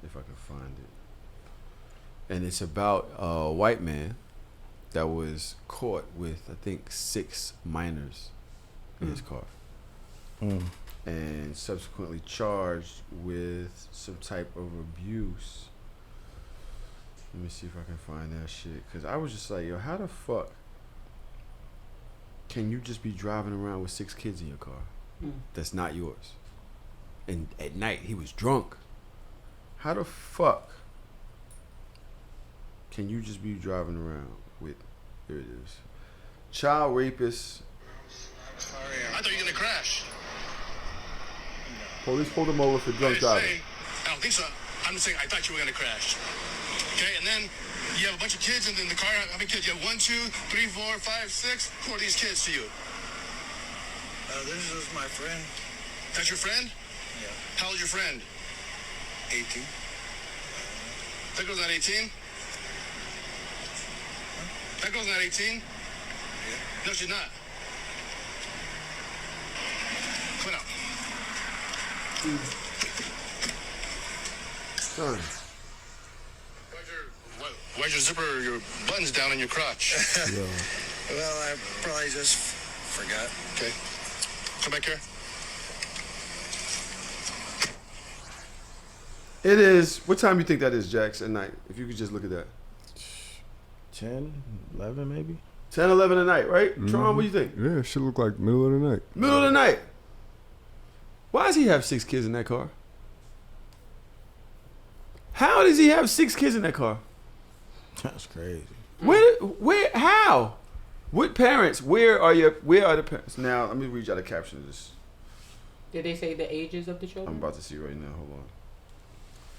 A: If I can find it, and it's about a white man that was caught with, I think, 6 minors in his car, and subsequently charged with some type of abuse. Let me see if I can find that shit. Because I was just like, yo, how the fuck can you just be driving around with 6 kids in your car that's not yours? And at night, he was drunk. How the fuck can you just be driving around with, here it is, child rapist.
F: I thought you were going to crash.
A: Police pulled him over for drunk driving.
F: I don't think so. I'm just saying, I thought you were going to crash. Okay, and then you have a bunch of kids in the car. How many kids? You have 1, 2, 3, 4, 5, 6. Who are these kids to you?
G: This is my friend.
F: That's your friend?
G: Yeah.
F: How old is your friend?
G: 18.
F: That girl's not 18? That girl's not 18?
G: Yeah.
F: No, she's not. Come on out.
A: Son.
F: Why's your zipper, your buttons down in your crotch?
G: Well, I probably just forgot.
F: Okay. Come back here.
A: It is. What time do you think that is, Jax, at night? If you could just look at that.
C: 10, 11 maybe.
A: 10, 11 at night, right?
D: Mm-hmm.
A: Tron, what do you think?
D: Yeah, it should look like middle of the night.
A: Middle of the night. Why does he have 6 kids in that car? How does he have 6 kids in that car?
C: That's crazy.
A: Where, how? What parents? Where are the parents? Now, let me read y'all the caption of this.
B: Did they say the ages of the children?
A: I'm about to see right now. Hold on.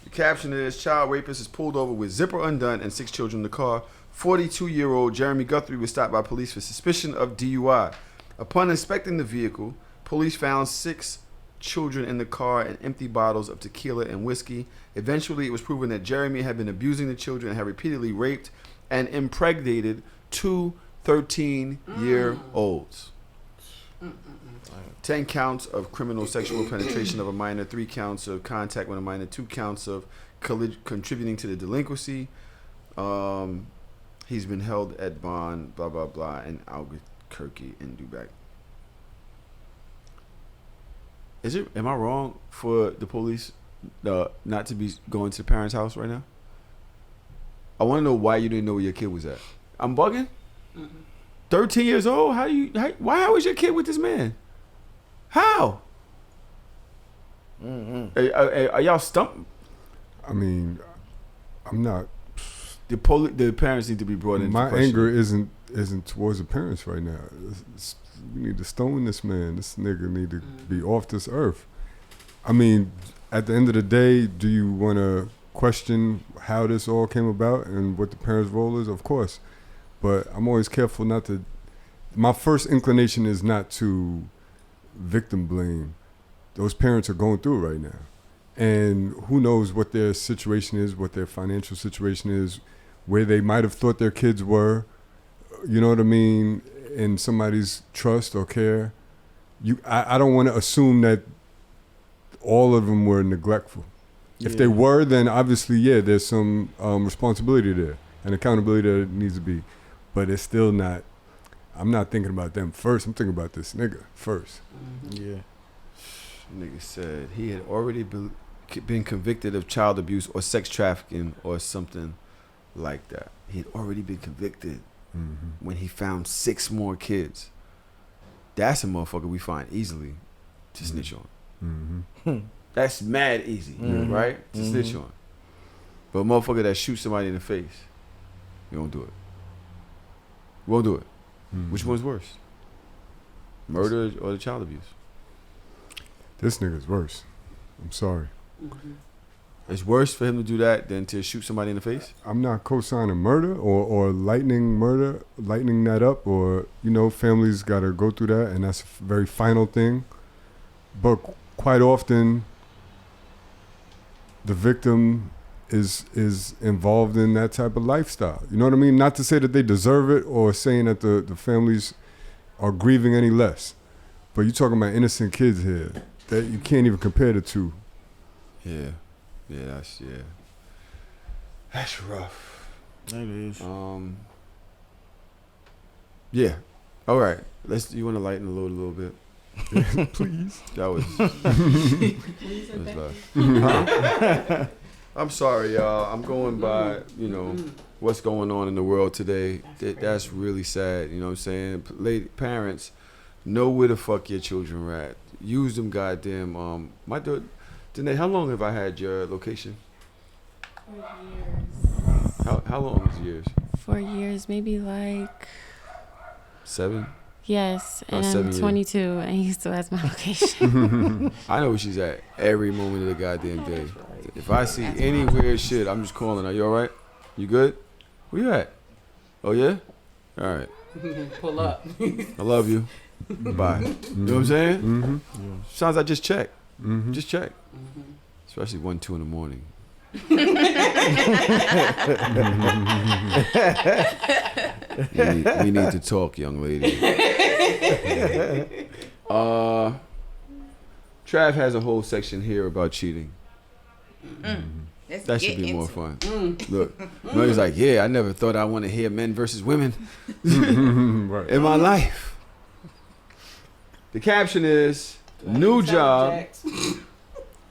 A: The caption is, child rapist is pulled over with zipper undone and 6 children in the car. 42-year-old Jeremy Guthrie was stopped by police for suspicion of DUI. Upon inspecting the vehicle, police found 6 children in the car and empty bottles of tequila and whiskey. Eventually, it was proven that Jeremy had been abusing the children and had repeatedly raped and impregnated 2 13-year-olds. 10 counts of criminal sexual penetration of a minor, 3 counts of contact with a minor, 2 counts of contributing to the delinquency. He's been held at bond, blah, blah, blah, in Albuquerque and Dubai. Am I wrong for the police not to be going to the parents' house right now? I want to know why you didn't know where your kid was at. I'm bugging? 13 years old? How is your kid with this man? How? Are y'all stumped?
D: I mean, I'm not.
A: The parents need to be brought in.
D: My anger isn't towards the parents right now. We need to stone this man. This nigga need to be off this earth. I mean, at the end of the day, do you want to question how this all came about and what the parents' role is? Of course. But I'm always careful not to. My first inclination is not to victim blame. Those parents are going through it right now. And who knows what their situation is, what their financial situation is, where they might have thought their kids were, you know what I mean, in somebody's trust or care. I don't want to assume that all of them were neglectful. If they were, then obviously, yeah, there's some responsibility there and accountability that needs to be. But it's still not, I'm not thinking about them first. I'm thinking about this nigga first.
C: Yeah.
A: Nigga said he had already been convicted of child abuse or sex trafficking or something like that. He had already been convicted when he found 6 more kids. That's a motherfucker we find easily to snitch on. That's mad easy, right? To snitch on. But a motherfucker that shoots somebody in the face, you won't do it. You won't do it. Which one's worse? Murder or the child abuse?
D: This nigga's worse. I'm sorry.
A: It's worse for him to do that than to shoot somebody in the face?
D: I'm not co-signing murder or lightening that up, or, you know, families got to go through that, and that's a very final thing. But quite often, the victim is involved in that type of lifestyle. You know what I mean? Not to say that they deserve it or saying that the families are grieving any less. But you're talking about innocent kids here that you can't even compare the two.
A: Yeah. That's rough.
C: It is.
A: Yeah. All right. You want to lighten the load a little bit?
D: Please.
A: That was rough. I'm sorry, y'all. I'm going by, you know, what's going on in the world today. That's really sad. You know what I'm saying? Parents, know where the fuck your children are at. Use them goddamn. My daughter, Danae, how long have I had your location?
H: 4 years.
A: How long is years?
H: 4 years, maybe like
A: 7?
H: Yes, and
A: 7
H: I'm
A: years.
H: 22, and he still has my location.
A: I know where she's at every moment of the goddamn day. If I see any weird shit, I'm just calling her. You all right? You good? Where you at? Oh, yeah? All right.
B: Pull up.
A: I love you. Bye. You know what I'm saying? Sounds like just check. Just check. Especially 1, 2 in the morning. We need to talk, young lady. Trav has a whole section here about cheating. That should be more fun. Look, Melly's like, yeah, I never thought I want to hear men versus women
D: Right.
A: in my life. The caption is, new job,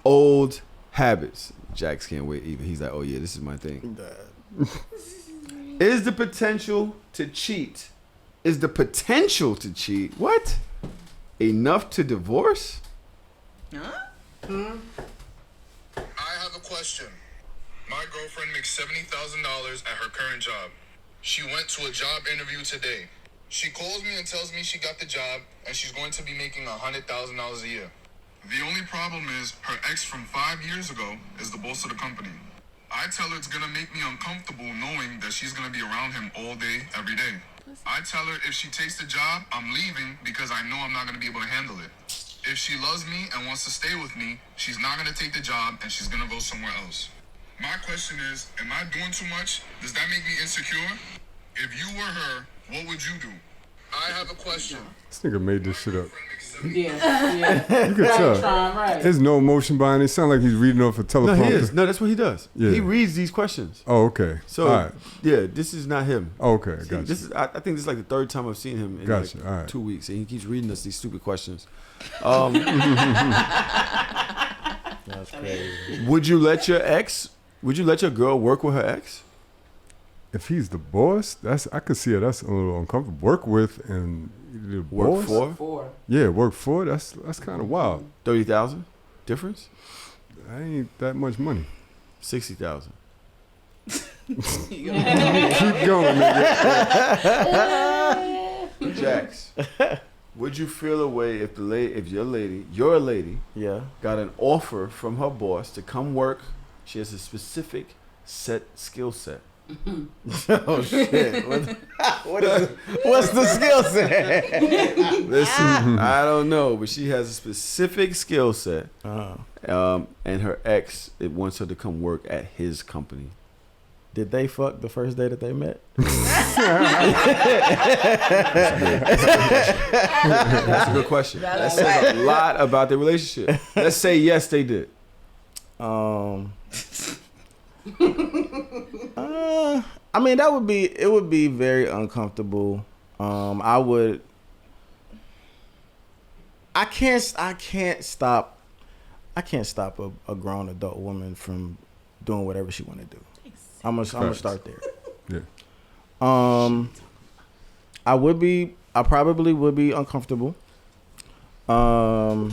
A: old habits. Jax can't wait either. He's like, oh yeah, this is my thing. Is the potential to cheat what? Enough to divorce?
F: I have a question. My girlfriend makes $70,000 at her current job. She went to a job interview today. She calls me and tells me she got the job and she's going to be making $100,000 a year. The only problem is her ex from 5 years ago is the boss of the company. I tell her it's gonna make me uncomfortable knowing that she's gonna be around him all day, every day. I tell her if she takes the job, I'm leaving because I know I'm not gonna be able to handle it. If she loves me and wants to stay with me, she's not gonna take the job and she's gonna go somewhere else. My question is, am I doing too much? Does that make me insecure? If you were her, what would you do? I have a question.
D: This nigga made this shit up.
B: Yeah.
D: You could tell.
B: Right.
D: There's no emotion behind it. It sounds like he's reading off a
A: No,
D: teleprompter.
A: he is. No, that's what he does.
D: Yeah.
A: He reads these questions.
D: Oh, okay.
A: So,
D: all right.
A: yeah, this is not him.
D: Oh, okay,
A: See,
D: gotcha.
A: this is. I think this is like the third time I've seen him in
D: Gotcha,
A: like
D: all right.
A: 2 weeks, and he keeps reading us these stupid questions.
C: That's crazy.
A: Would you let your girl work with her ex?
D: If he's the boss, I could see it. That's a little uncomfortable. Work with and the
A: Work
D: boss?
A: for
D: Yeah, work for. That's kind of wild.
A: 30,000 difference?
D: That ain't that much money.
A: 60,000.
D: Keep going, nigga.
A: Jax, would you feel a way if your lady,
C: Yeah.
A: got an offer from her boss to come work? She has a specific skill set.
C: Oh shit! What's the skill set?
A: Listen, I don't know, but she has a specific skill set, and her ex wants her to come work at his company.
C: Did they fuck the first day that they met?
A: That's a good question. That says a lot about their relationship. Let's say yes, they did.
C: I mean, it would be very uncomfortable. I can't stop a grown adult woman from doing whatever she want to do. I'm gonna start there.
D: Yeah.
C: I probably would be uncomfortable. I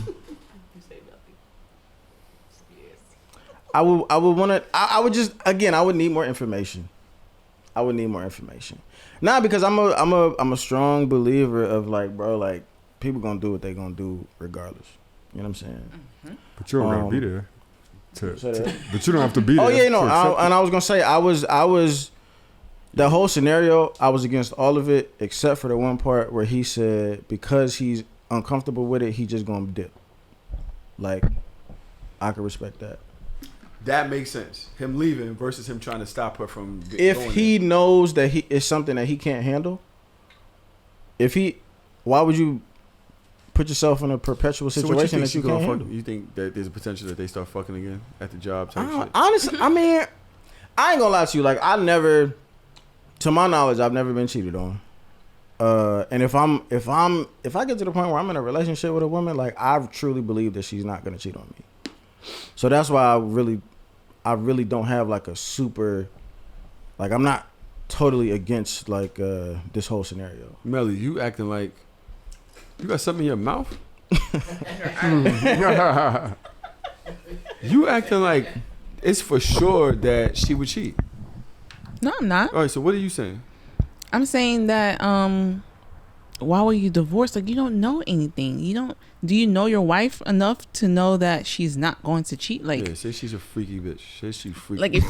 C: would need more information. Not because I'm a strong believer of like, bro, like people gonna do what they gonna do regardless. You know what I'm saying?
D: But you don't gotta be there. But you don't have to be there.
C: Oh yeah, no. I was gonna say I was the whole scenario. I was against all of it except for the one part where he said because he's uncomfortable with it, he just gonna dip. Like, I could respect that.
A: That makes sense. Him leaving versus him trying to stop her from
C: If
A: going
C: he
A: there.
C: knows that it's something that he can't handle, why would you put yourself in a perpetual situation that you can't handle?
A: You think that there's a potential that they start fucking again at the job type shit?
C: Honestly, I mean, I ain't gonna lie to you. Like, to my knowledge, I've never been cheated on. And if I get to the point where I'm in a relationship with a woman, like I truly believe that she's not gonna cheat on me. So that's why I really don't have like a super, like I'm not totally against like this whole scenario.
A: Melly, you acting like you got something in your mouth? You acting like it's for sure that she would cheat.
E: No, I'm not.
A: All right, so what are you saying?
E: I'm saying that why were you divorced? Like, you don't know anything. Do you know your wife enough to know that she's not going to cheat? Like,
A: Yeah, say she's a freaky bitch. Say she's freaky.
E: like if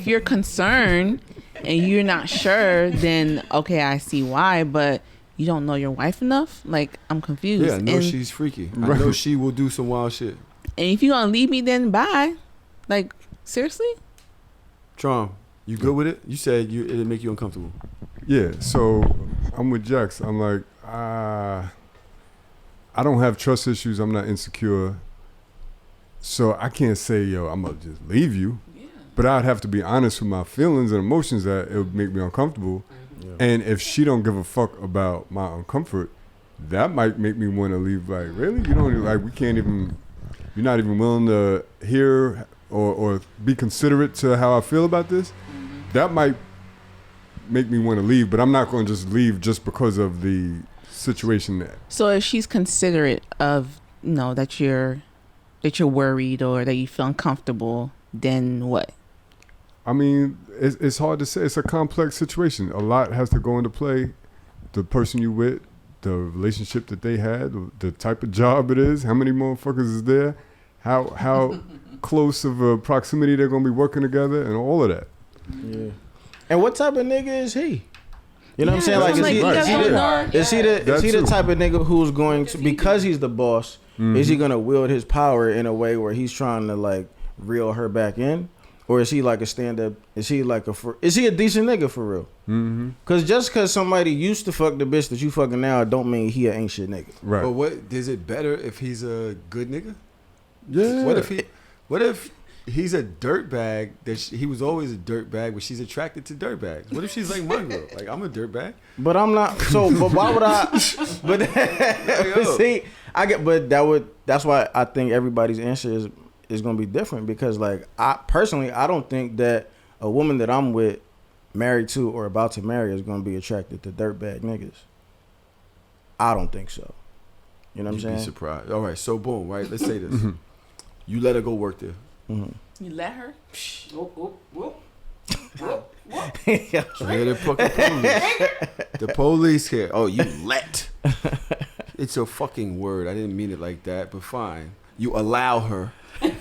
E: you're concerned and you're not sure, then okay, I see why, but you don't know your wife enough? Like, I'm confused.
A: Yeah, I know
E: and,
A: she's freaky. I know she will do some wild shit.
E: And if you're gonna leave me, then bye. Like, seriously?
A: Trom, you good with it? You said it'll make you uncomfortable.
D: Yeah, so I'm with Jax. I'm like, I don't have trust issues. I'm not insecure. So I can't say, yo, I'm gonna just leave you. But I'd have to be honest with my feelings and emotions that it would make me uncomfortable. Yeah. And if she don't give a fuck about my uncomfort, that might make me want to leave. Like, really? You don't like? We can't even. You're not even willing to hear or be considerate to how I feel about this. That might make me want to leave. But I'm not going to just leave just because of the situation.
E: So if she's considerate of that you're worried or that you feel uncomfortable, then what?
D: I mean, it's hard to say. It's a complex situation. A lot has to go into play. The person you with, the relationship that they had, the type of job it is, how many motherfuckers is there, how close of a proximity they're going to be working together, and all of that.
C: Yeah. And what type of nigga is he? You know what I'm saying? Like, is he the type of nigga who's going to, because he's the boss, is he going to wield his power in a way where he's trying to like reel her back in? Or is he like a stand-up? Is he a decent nigga for real? Cause just cause somebody used to fuck the bitch that you fucking now, don't mean he ain't shit nigga.
A: Right. But what is it better if he's a good nigga?
D: Yeah.
A: What if he's a dirtbag he was always a dirtbag, but she's attracted to dirtbags? What if she's like my girl? Like, I'm a dirtbag.
C: But I'm not. So, but why would I? But see, that's why I think everybody's answer is gonna be different, because like I don't think that a woman that I'm with, married to, or about to marry is gonna be attracted to dirtbag niggas. I don't think so. You know what I'm saying?
A: You'd be surprised. All right, so boom, right? Let's say this. You let her go work there.
E: You let her?
A: Here the fucking police. The police here. Oh, you let. It's a fucking word. I didn't mean it like that, but fine. You allow her. Double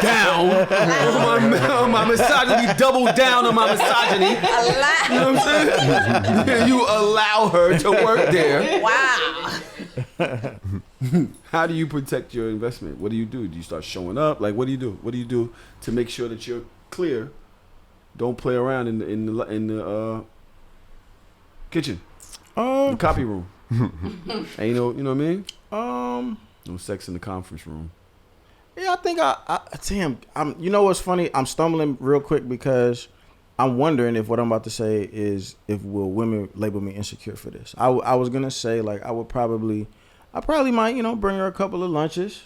A: down on my misogyny. Double down on my misogyny. You know what I'm saying? You allow her to work there.
E: Wow.
A: How do you protect your investment? What do you do? Do you start showing up? Like, what do you do? What do you do to make sure that you're clear? Don't play around in the kitchen, the copy room. Ain't no, you know what I mean? No sex in the conference room.
C: Yeah, I think I'm. You know what's funny? I'm stumbling real quick because I'm wondering if what I'm about to say is will women label me insecure for this? I was gonna say like I probably might bring her a couple of lunches.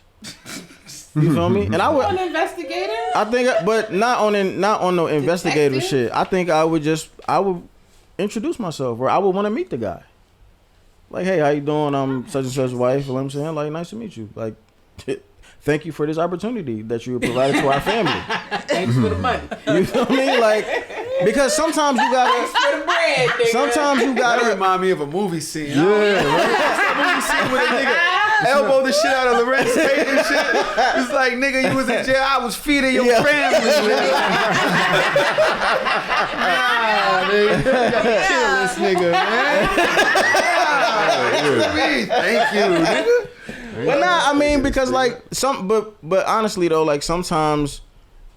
C: You feel me? And I would.
B: An investigator?
C: I think, but not on no investigative shit. I think I would introduce myself, or I would want to meet the guy. Like, hey, how you doing? I'm such and such wife. You know what I'm saying? Like, nice to meet you. Like, thank you for this opportunity that you provided to our family.
B: Thanks for the money.
C: You feel me? Like, because sometimes you gotta.
B: Thanks for the bread, nigga.
C: Sometimes you gotta.
A: That remind me of a movie scene.
C: Yeah, right?
A: That movie scene with a nigga elbow the shit out of Lorenz Tate and shit. It's like, nigga, you was in jail. I was feeding your family. Nigga. Nah, nigga. You gotta kill this nigga, man. Thank you, nigga.
C: But nah, I mean, because like but honestly though, like sometimes,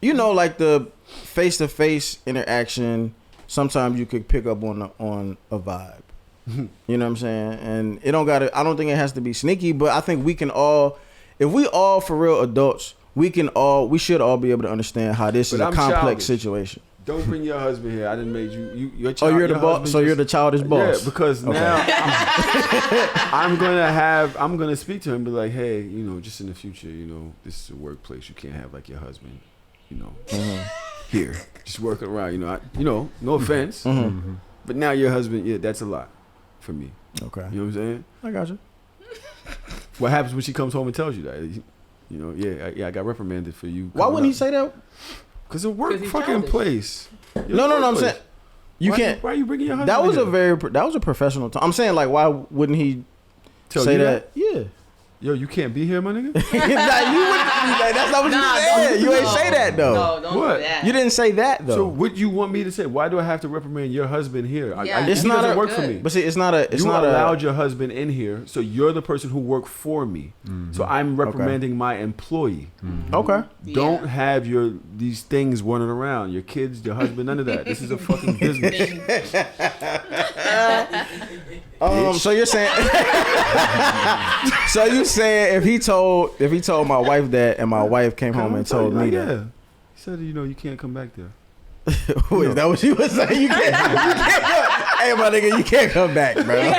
C: like the face-to-face interaction, sometimes you could pick up on a vibe. You know what I'm saying? And I don't think it has to be sneaky, but I think we can all, if we all for real adults, we should all be able to understand how this is a complex situation.
A: Don't bring your husband here. I didn't make your child.
C: Oh, you're the boss. So you're the childish boss.
A: Yeah, because now I'm gonna speak to him and be like, hey, just in the future, this is a workplace. You can't have like your husband, here, just working around. No offense, but now your husband, yeah, that's a lot for me.
C: Okay,
A: you know what I'm saying?
C: I got you.
A: What happens when she comes home and tells you that? I got reprimanded for you.
C: Why wouldn't he say that?
A: Because it work fucking place.
C: No, I'm saying can't.
A: Why are you bringing your husband?
C: That was a professional time. I'm saying, like, why wouldn't he say that? Yeah.
A: Yo, you can't be here, my nigga.
C: That's not what you said. You ain't say that though.
E: No, don't do that.
C: You didn't say that though.
A: So what you want me to say? Why do I have to reprimand your husband here?
E: Yeah,
C: it's
A: he
C: not
A: doesn't work for me.
C: But see, it's not
A: you allowed your husband in here, so you're the person who worked for me. So I'm reprimanding my employee.
C: Okay.
A: Don't have these things running around. Your kids, your husband, none of that. This is a fucking business.
C: So you're saying, if he told my wife that, and my wife came home and told me that,
A: he said, you can't come back there.
C: Is that what she was saying? You can't hey, my nigga, you can't come back, bro.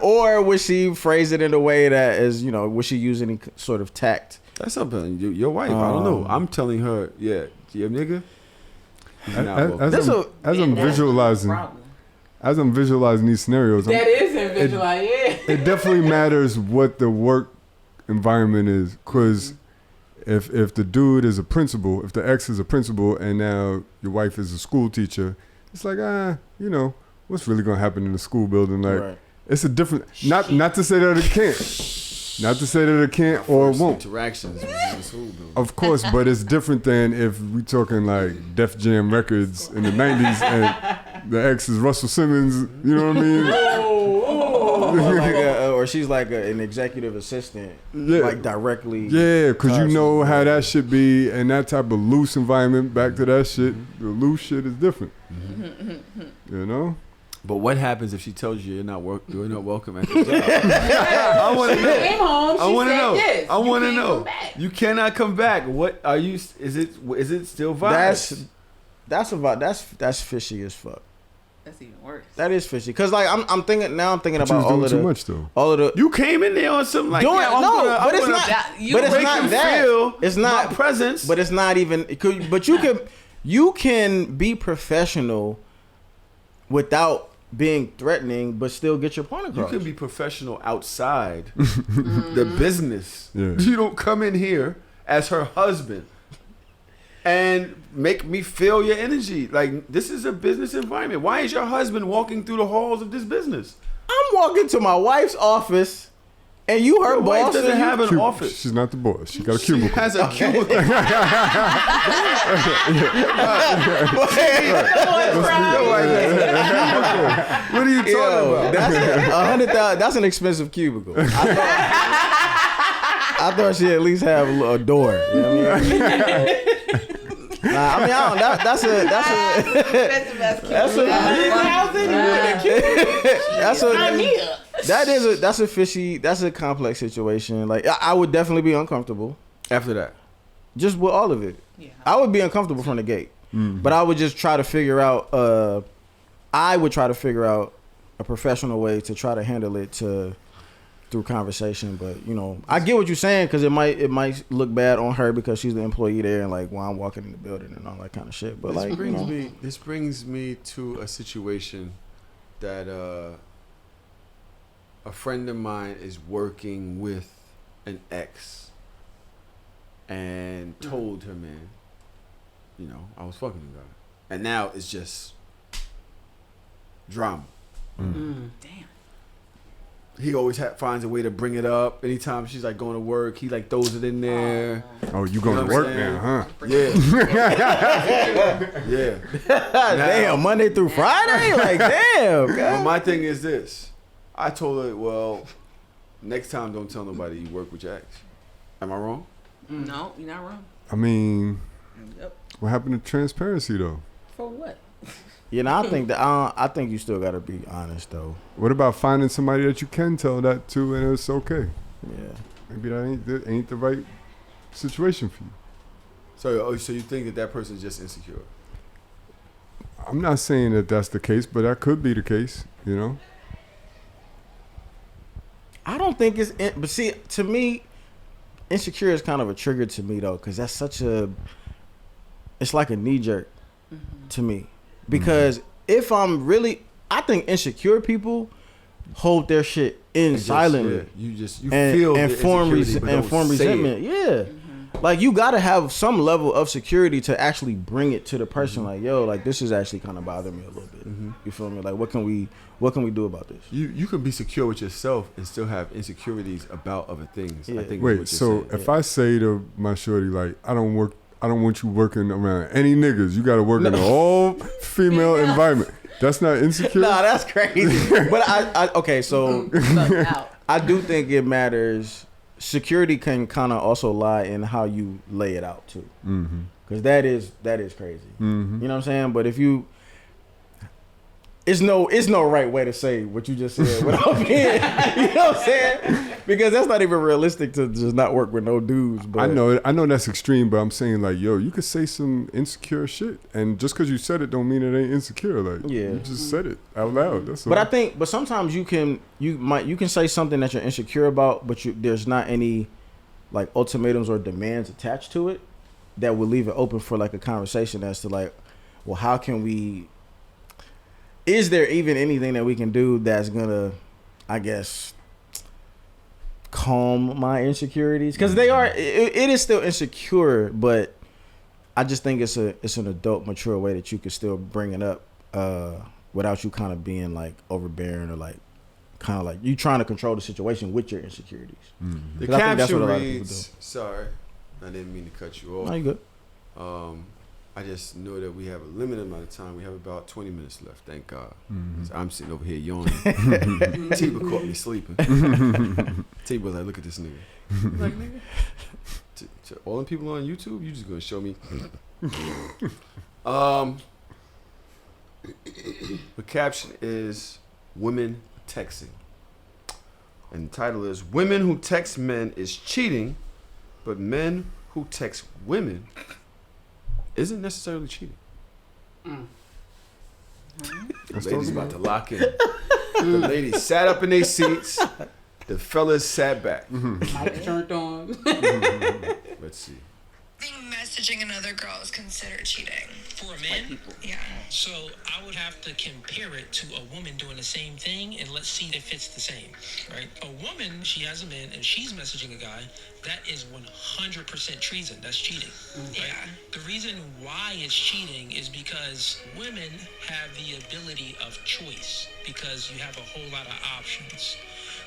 C: or would she phrase it in a way that is, would she use any sort of tact?
A: That's something. Your wife, I don't know. I'm telling her, your nigga.
D: As I'm visualizing these scenarios,
B: that isn't visualizing.
D: It definitely matters what the work environment is, because if the dude is a principal, if the ex is a principal, and now your wife is a school teacher, it's like what's really gonna happen in the school building? Like, right. It's a different. Not to say that it can't. Not to say that it can't or won't.
A: Interactions in the school building.
D: Of course, but it's different than if we talking like Def Jam Records in the '90s and the ex is Russell Simmons. You know what I mean?
C: Or she's like an executive assistant, like directly.
D: Yeah, because you know how that should be, and that type of loose environment. Back to that shit, the loose shit is different. You know.
A: But what happens if she tells you you're not welcome at the job? I want to know.
B: Came home.
A: I want to know.
B: Yes,
A: I want to know. You cannot come back. What are you? Is it still vibes?
C: That's fishy as fuck.
E: That's even worse.
C: That is fishy, cause like I'm thinking about
D: all of the. Too much though.
C: All of the.
A: You came in there on something like
C: doing,
A: that.
C: But it's not that. It's not
A: my presence.
C: But it's not even. But you can be professional without being threatening, but still get your point across.
A: You can be professional outside the business. Yeah. You don't come in here as her husband and make me feel your energy. Like, this is a business environment. Why is your husband walking through the halls of this business?
C: I'm walking to my wife's office, and her
A: your
C: boss
A: wife doesn't have an office.
D: She's not the boss. She got a cubicle.
A: She has a cubicle. What are you talking about?
C: That's $100,000. That's an expensive cubicle. I thought she at least have a door. You know what I mean? That's the best cubicle. That's a fishy. That's a complex situation. Like, I would definitely be uncomfortable
A: after that.
C: Just with all of it. Yeah. I would be uncomfortable from the gate. Mm-hmm. But I would just try to figure out. I would try to figure out a professional way to try to handle it through conversation. But I get what you're saying, because it might look bad on her because she's the employee there, and like, I'm walking in the building and all that kind of shit. But
A: this brings me to a situation that a friend of mine is working with an ex and told her, man, I was fucking the guy. And now it's just drama.
E: Damn.
A: He always finds a way to bring it up. Anytime she's like going to work, he like throws it in there.
D: Oh, you going to work now, huh?
A: Yeah. Yeah.
C: Damn, Monday through Friday? Like, damn.
A: But my thing is this. I told her, well, next time don't tell nobody you work with your ex. Am I wrong?
E: No, you're not wrong.
D: I mean, what happened to transparency though?
E: For what?
C: I think you still gotta be honest though.
D: What about finding somebody that you can tell that to and it's okay?
C: Yeah.
D: Maybe that ain't the right situation for you.
A: So you think that person's just insecure?
D: I'm not saying that that's the case, but that could be the case.
C: I don't think but see, to me, insecure is kind of a trigger to me though, because that's it's like a knee jerk to me. Because if I think insecure people hold their shit in silently.
A: You feel
C: and form resentment. Yeah. Mm-hmm. Like, you gotta have some level of security to actually bring it to the person. Mm-hmm. Like, yo, like, this is actually kind of bothering me a little bit. Mm-hmm. You feel me? Like, what can we do about this?
A: You can be secure with yourself and still have insecurities about other things.
D: Yeah.
A: I think.
D: Wait, so if I say to my shorty, like, I don't want you working around any niggas. You got to work in an all-female environment. That's not insecure?
C: Nah, that's crazy. But okay, so I do think it matters. Security can kind of also lie in how you lay it out too. Because that is crazy. Mm-hmm. You know what I'm saying? But if you it's no right way to say what you just said without being, you know what I'm saying? Because that's not even realistic to just not work with no dudes. But
D: I know that's extreme, but I'm saying like, yo, you could say some insecure shit, and just because you said it don't mean it ain't insecure. Like, you just said it out loud. That's all.
C: But sometimes you can say something that you're insecure about, but there's not any like ultimatums or demands attached to it that would leave it open for like a conversation as to like, well, how can we? Is there even anything that we can do that's gonna, I guess, calm my insecurities? Because they are, it is still insecure, but I just think it's an adult, mature way that you can still bring it up without you kind of being like overbearing or like kind of like you trying to control the situation with your insecurities.
A: Mm-hmm. The caption reads, sorry, I didn't mean to cut you off.
C: No, you good.
A: I just know that we have a limited amount of time. We have about 20 minutes left, thank God. Mm-hmm. I'm sitting over here yawning. Tiba caught me sleeping. Tiba was like, look at this nigga. Like, nigga, to all the people on YouTube, you just gonna show me. The caption is women texting. And the title is Women Who Text Men is Cheating, but Men Who Text Women isn't necessarily cheating. The ladies about to lock in. The ladies sat up in their seats. The fellas sat back.
B: Mic turned on.
A: Let's see.
I: I think messaging another girl is considered cheating.
J: For a man?
I: Yeah.
J: So I would have to compare it to a woman doing the same thing, and let's see if it's the same, right? A woman, she has a man, and she's messaging a guy. That is 100% treason. That's cheating. Right?
I: Yeah.
J: The reason why it's cheating is because women have the ability of choice because you have a whole lot of options.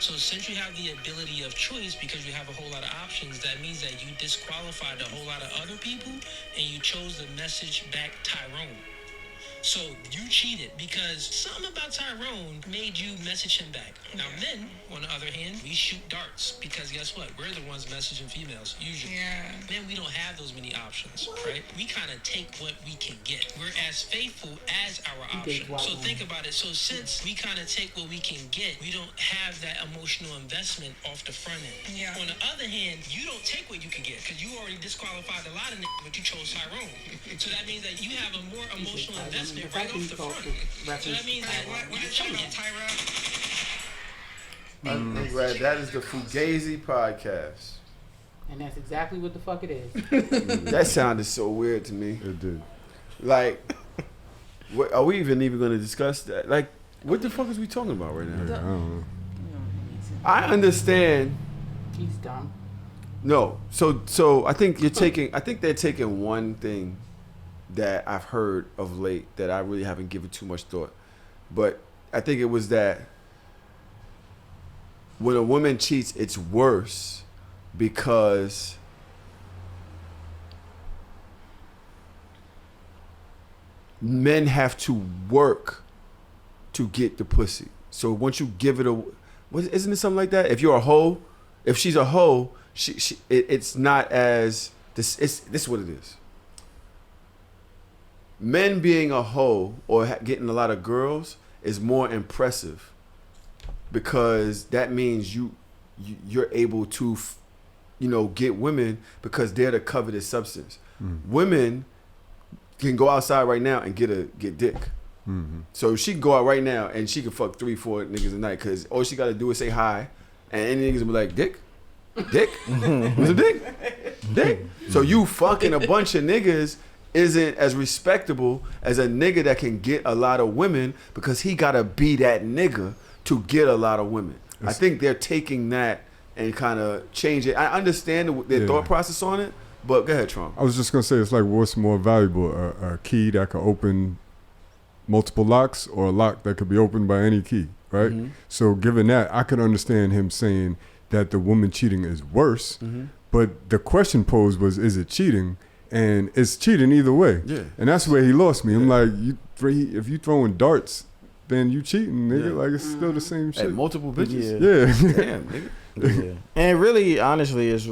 J: So since you have the ability of choice because you have a whole lot of options, that means that you disqualified a whole lot of other people and you chose to message back Tyrone. So you cheated because something about Tyrone made you message him back. Now men, on the other hand, we shoot darts because guess what? We're the ones messaging females usually.
I: Yeah.
J: Men, we don't have those many options, right? We kind of take what we can get. We're as faithful as our options. So think about it. So since we kind of take what we can get, we don't have that emotional investment off the front end.
I: Yeah.
J: On the other hand, you don't take what you can get because you already disqualified a lot of niggas, but you chose Tyrone. So that means that you have a more emotional investment right off the front. So that means that
I: What is talking about, Tyra?
A: I'm glad that is the Fugazi podcast.
B: And that's exactly what the fuck it is.
A: That sounded so weird to me.
D: It did.
A: Like, what, are we even going to discuss that? Like, what the fuck is we talking about right now?
D: Yeah, I don't know.
A: I understand.
B: He's dumb.
A: No, so I think they're taking one thing that I've heard of late that I really haven't given too much thought, but I think it was that when a woman cheats, it's worse because men have to work to get the pussy. So once you give it isn't it something like that? If you're a hoe, if she's a hoe, it's not as this is what it is. Men being a hoe or getting a lot of girls is more impressive because that means you're able to get women because they're the coveted substance. Women can go outside right now and get dick. So she can go out right now and she can fuck 3-4 niggas a night because all she got to do is say hi and any niggas will be like, dick? What's a dick? So you fucking a bunch of niggas isn't as respectable as a nigga that can get a lot of women because he gotta be that nigga to get a lot of women. I think they're taking that and kind of change it. I understand their thought process on it, but go ahead, Trump.
D: I was just gonna say it's like what's more valuable, a key that could open multiple locks or a lock that could be opened by any key, right? So given that, I could understand him saying that the woman cheating is worse, but the question posed was, is it cheating? And it's cheating either way. Yeah. And that's where he lost me. I'm like, if you throwing darts, then you cheating, nigga. Like, it's still the same shit.
A: At multiple bitches?
D: Yeah.
A: Damn, nigga.
C: Yeah. And really, honestly, is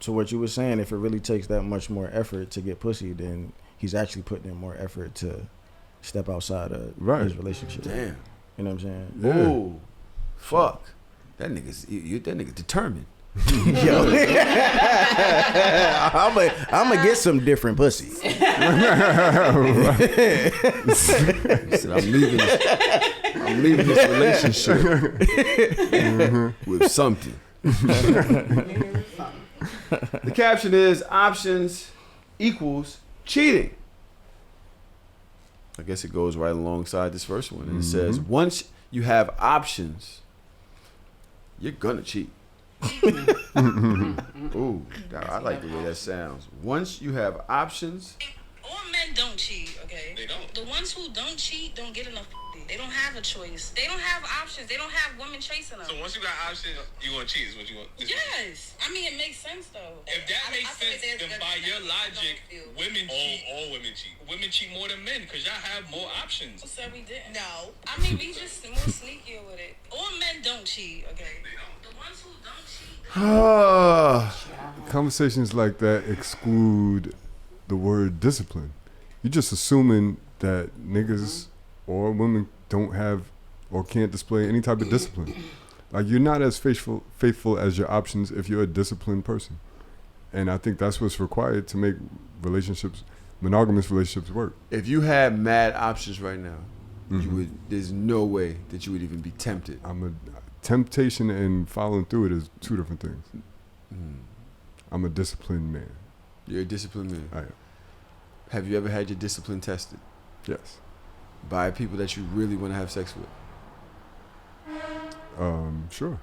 C: to what you were saying, if it really takes that much more effort to get pussy, then he's actually putting in more effort to step outside of his relationship.
A: Damn.
C: You know what I'm saying?
A: Yeah. Ooh, fuck. That nigga's determined.
C: Yo, I'm gonna get some different pussy.
A: He said, I'm leaving this relationship with something. The caption is options equals cheating. I guess it goes right alongside this first one. And it says, once you have options, you're gonna cheat. Ooh, I like the way that sounds. Once you have options.
K: All men don't cheat, okay? They don't. The ones who don't cheat don't get enough. They don't have a choice. They don't have options. They don't have women chasing them.
F: So once you got options, you want to cheat is what you want.
K: Yes. I mean, it makes sense, though.
F: If that makes sense, then by your logic, women cheat. All women cheat. Women cheat more than men because y'all have more options.
K: Who said we didn't? No. I mean, we just more sneakier with it. All men don't cheat, okay? They don't. The ones who don't cheat.
D: Conversations like that exclude the word discipline. You're just assuming that niggas or women don't have or can't display any type of discipline. Like, you're not as faithful as your options if you're a disciplined person. And I think that's what's required to make relationships, monogamous relationships, work.
A: If you had mad options right now, you would. There's no way that you would even be tempted.
D: Temptation and following through it is two different things. I'm a disciplined man.
A: You're a disciplined man.
D: I am.
A: Have you ever had your discipline tested?
D: Yes.
A: By people that you really want to have sex with?
D: Sure.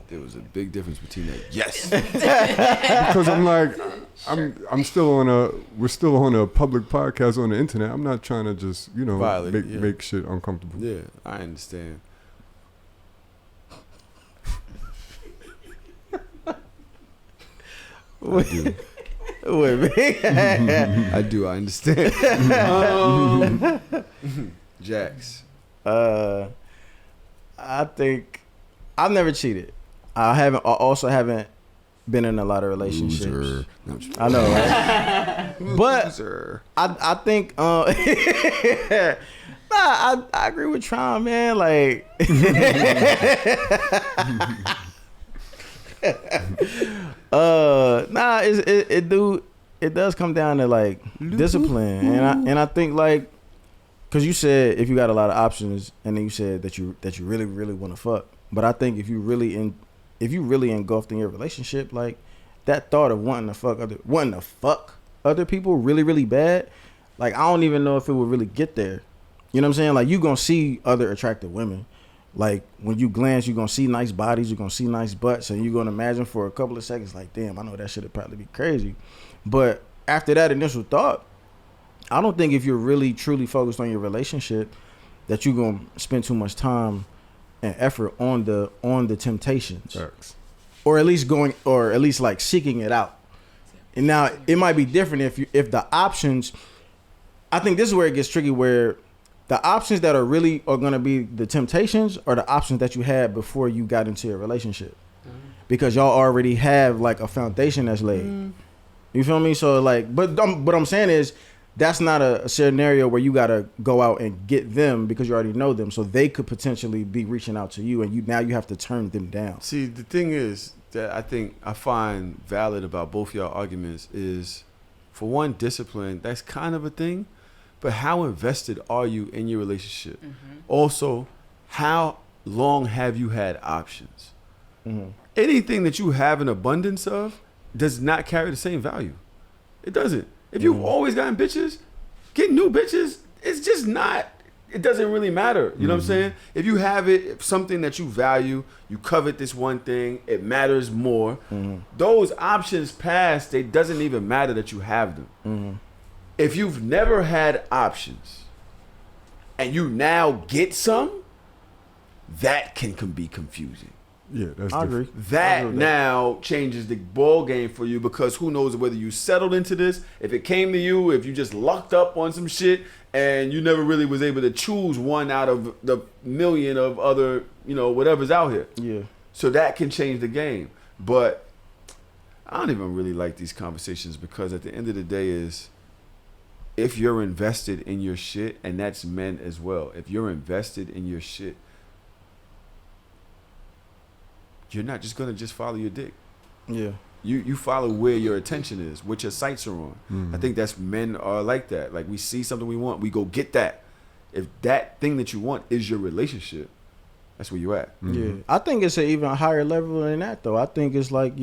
A: There was a big difference between that. Yes.
D: Because I'm like, I'm still on we're still on a public podcast on the internet. I'm not trying to just, make shit uncomfortable.
A: Yeah, I understand.
C: Wait,
A: I do. I understand. Jax.
C: I think I've never cheated. I also haven't been in a lot of relationships.
A: Loser.
C: I know, right? But I think I agree with Tron, man. Like, it does come down to like discipline, and I think like, cause you said if you got a lot of options, and then you said that you really really want to fuck, but I think if you really engulfed in your relationship, like that thought of wanting to fuck other people really really bad, like I don't even know if it would really get there. You know what I'm saying? Like, you gonna see other attractive women. Like, when you glance, you're going to see nice bodies, you're going to see nice butts, and you're going to imagine for a couple of seconds, like, damn, I know that shit would probably be crazy. But after that initial thought, I don't think if you're really, truly focused on your relationship that you're going to spend too much time and effort on the temptations.
D: Facts.
C: Or at least like seeking it out. And now, it might be different if the options, I think this is where it gets tricky, where the options that are going to be the temptations are the options that you had before you got into a relationship. Because y'all already have like a foundation that's laid. You feel me? So like, but what I'm saying is that's not a scenario where you got to go out and get them because you already know them. So they could potentially be reaching out to you, and you have to turn them down.
A: See, the thing is that I find valid about both y'all arguments is, for one, discipline, that's kind of a thing. But how invested are you in your relationship? Also, how long have you had options? Anything that you have an abundance of does not carry the same value. It doesn't. If you've always gotten bitches, getting new bitches, it's just not, it doesn't really matter. You know what I'm saying? If you have it, something that you value, you covet this one thing, it matters more. Those options past, it doesn't even matter that you have them. If you've never had options and you now get some, that can be confusing.
D: Yeah, that's
C: I agree.
A: That now changes the ball game for you, because who knows whether you settled into this, if it came to you, if you just lucked up on some shit and you never really was able to choose one out of the million of other, whatever's out here.
C: Yeah.
A: So that can change the game. But I don't even really like these conversations, because at the end of the day is, if you're invested in your shit, and that's men as well, if you're invested in your shit, you're not just gonna just follow your dick.
C: Yeah.
A: You follow where your attention is, what your sights are on.
D: Mm-hmm.
A: I think that's men are like that. Like, we see something we want, we go get that. If that thing that you want is your relationship, that's where you at.
D: Mm-hmm.
C: Yeah. I think it's an even higher level than that though. I think it's like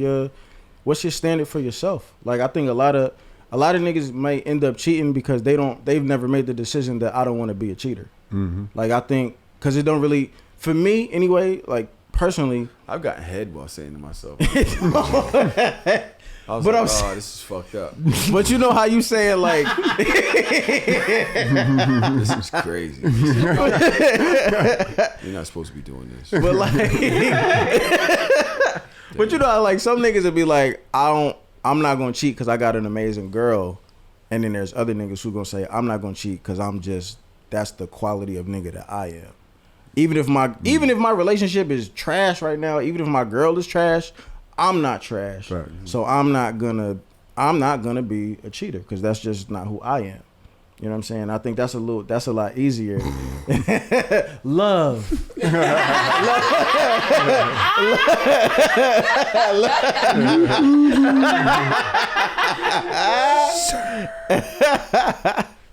C: what's your standard for yourself? Like, I think a lot of niggas might end up cheating because they've never made the decision that I don't want to be a cheater.
D: Mm-hmm.
C: Like, I think because it don't really, for me anyway, like personally,
A: I've gotten head while saying to myself, I was
C: but
A: like, oh, this is fucked up.
C: But you know how you say it, like,
A: this is crazy. You're not supposed to be doing this.
C: But like, but you know how like some niggas would be like, I'm not gonna cheat because I got an amazing girl, and then there's other niggas who gonna say I'm not gonna cheat because that's the quality of nigga that I am. Even if my relationship is trash right now, even if my girl is trash, I'm not trash.
D: Right.
C: So I'm not gonna be a cheater because that's just not who I am. You know what I'm saying? I think that's a lot easier. Love.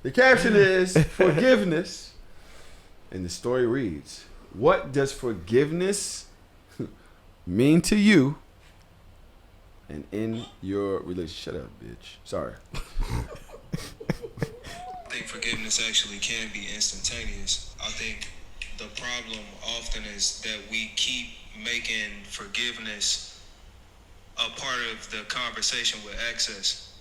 A: The caption is forgiveness. And the story reads, what does forgiveness mean to you and in your relationship? Shut up, bitch. Sorry.
L: I think forgiveness actually can be instantaneous. I think the problem often is that we keep making forgiveness a part of the conversation with excess.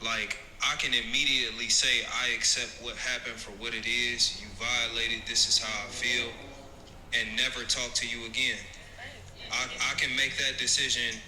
L: Like, I can immediately say I accept what happened for what it is. You violated, this is how I feel, and never talk to you again. I can make that decision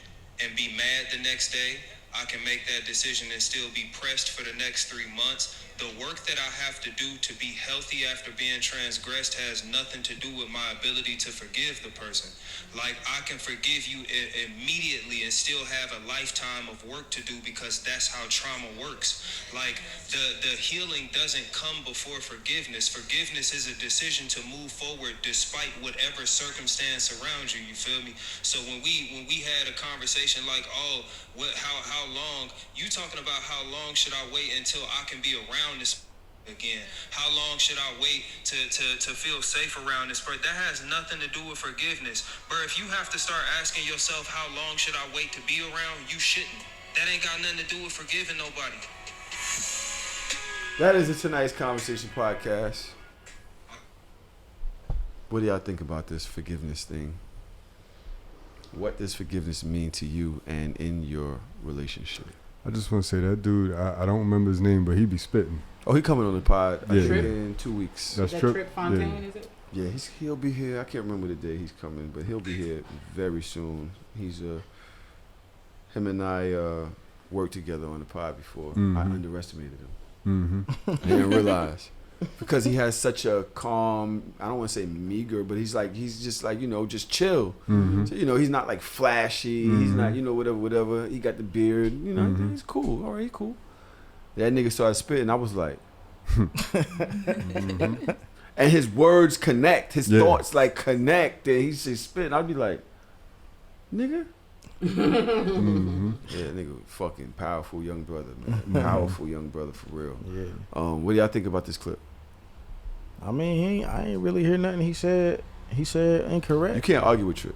L: and be mad the next day. I can make that decision and still be pressed for the next 3 months. The work that I have to do to be healthy after being transgressed has nothing to do with my ability to forgive the person. Like, I can forgive you immediately and still have a lifetime of work to do because that's how trauma works. Like, the healing doesn't come before forgiveness. Forgiveness is a decision to move forward despite whatever circumstance around you. You feel me? So when we had a conversation like, oh, how long, you talking about how long should I wait until I can be around this again? How long should I wait to feel safe around this person? That has nothing to do with forgiveness. But if you have to start asking yourself how long should I wait to be around, you shouldn't. That ain't got nothing to do with forgiving nobody.
A: That is the Tonight's Conversation podcast. What do y'all think about this forgiveness thing? What does forgiveness mean to you and in your relationship?
D: I just want to say that dude, I don't remember his name, but he be spitting.
A: Oh, he coming on the pod in 2 weeks.
B: That's Trip Fontaine, is it?
A: Yeah, he'll be here. I can't remember the day he's coming, but he'll be here very soon. He's him and I worked together on the pod before.
D: Mm-hmm.
A: I underestimated him.
D: Mm-hmm.
A: I didn't realize because he has such a calm. I don't want to say meager, but he's just like just chill.
D: Mm-hmm.
A: So he's not like flashy.
D: Mm-hmm.
A: He's not whatever. He got the beard.
D: Mm-hmm.
A: He's cool. All right, cool. That nigga started spitting. I was like,
D: mm-hmm.
A: And his words connect. His thoughts like connect. And he's just spitting. I'd be like, nigga.
D: Mm-hmm.
A: Yeah, nigga, fucking powerful young brother, man. Powerful young brother for real.
C: Yeah.
A: What do y'all think about this clip?
C: I mean, I ain't really hear nothing he said incorrect.
A: You can't argue with Trip.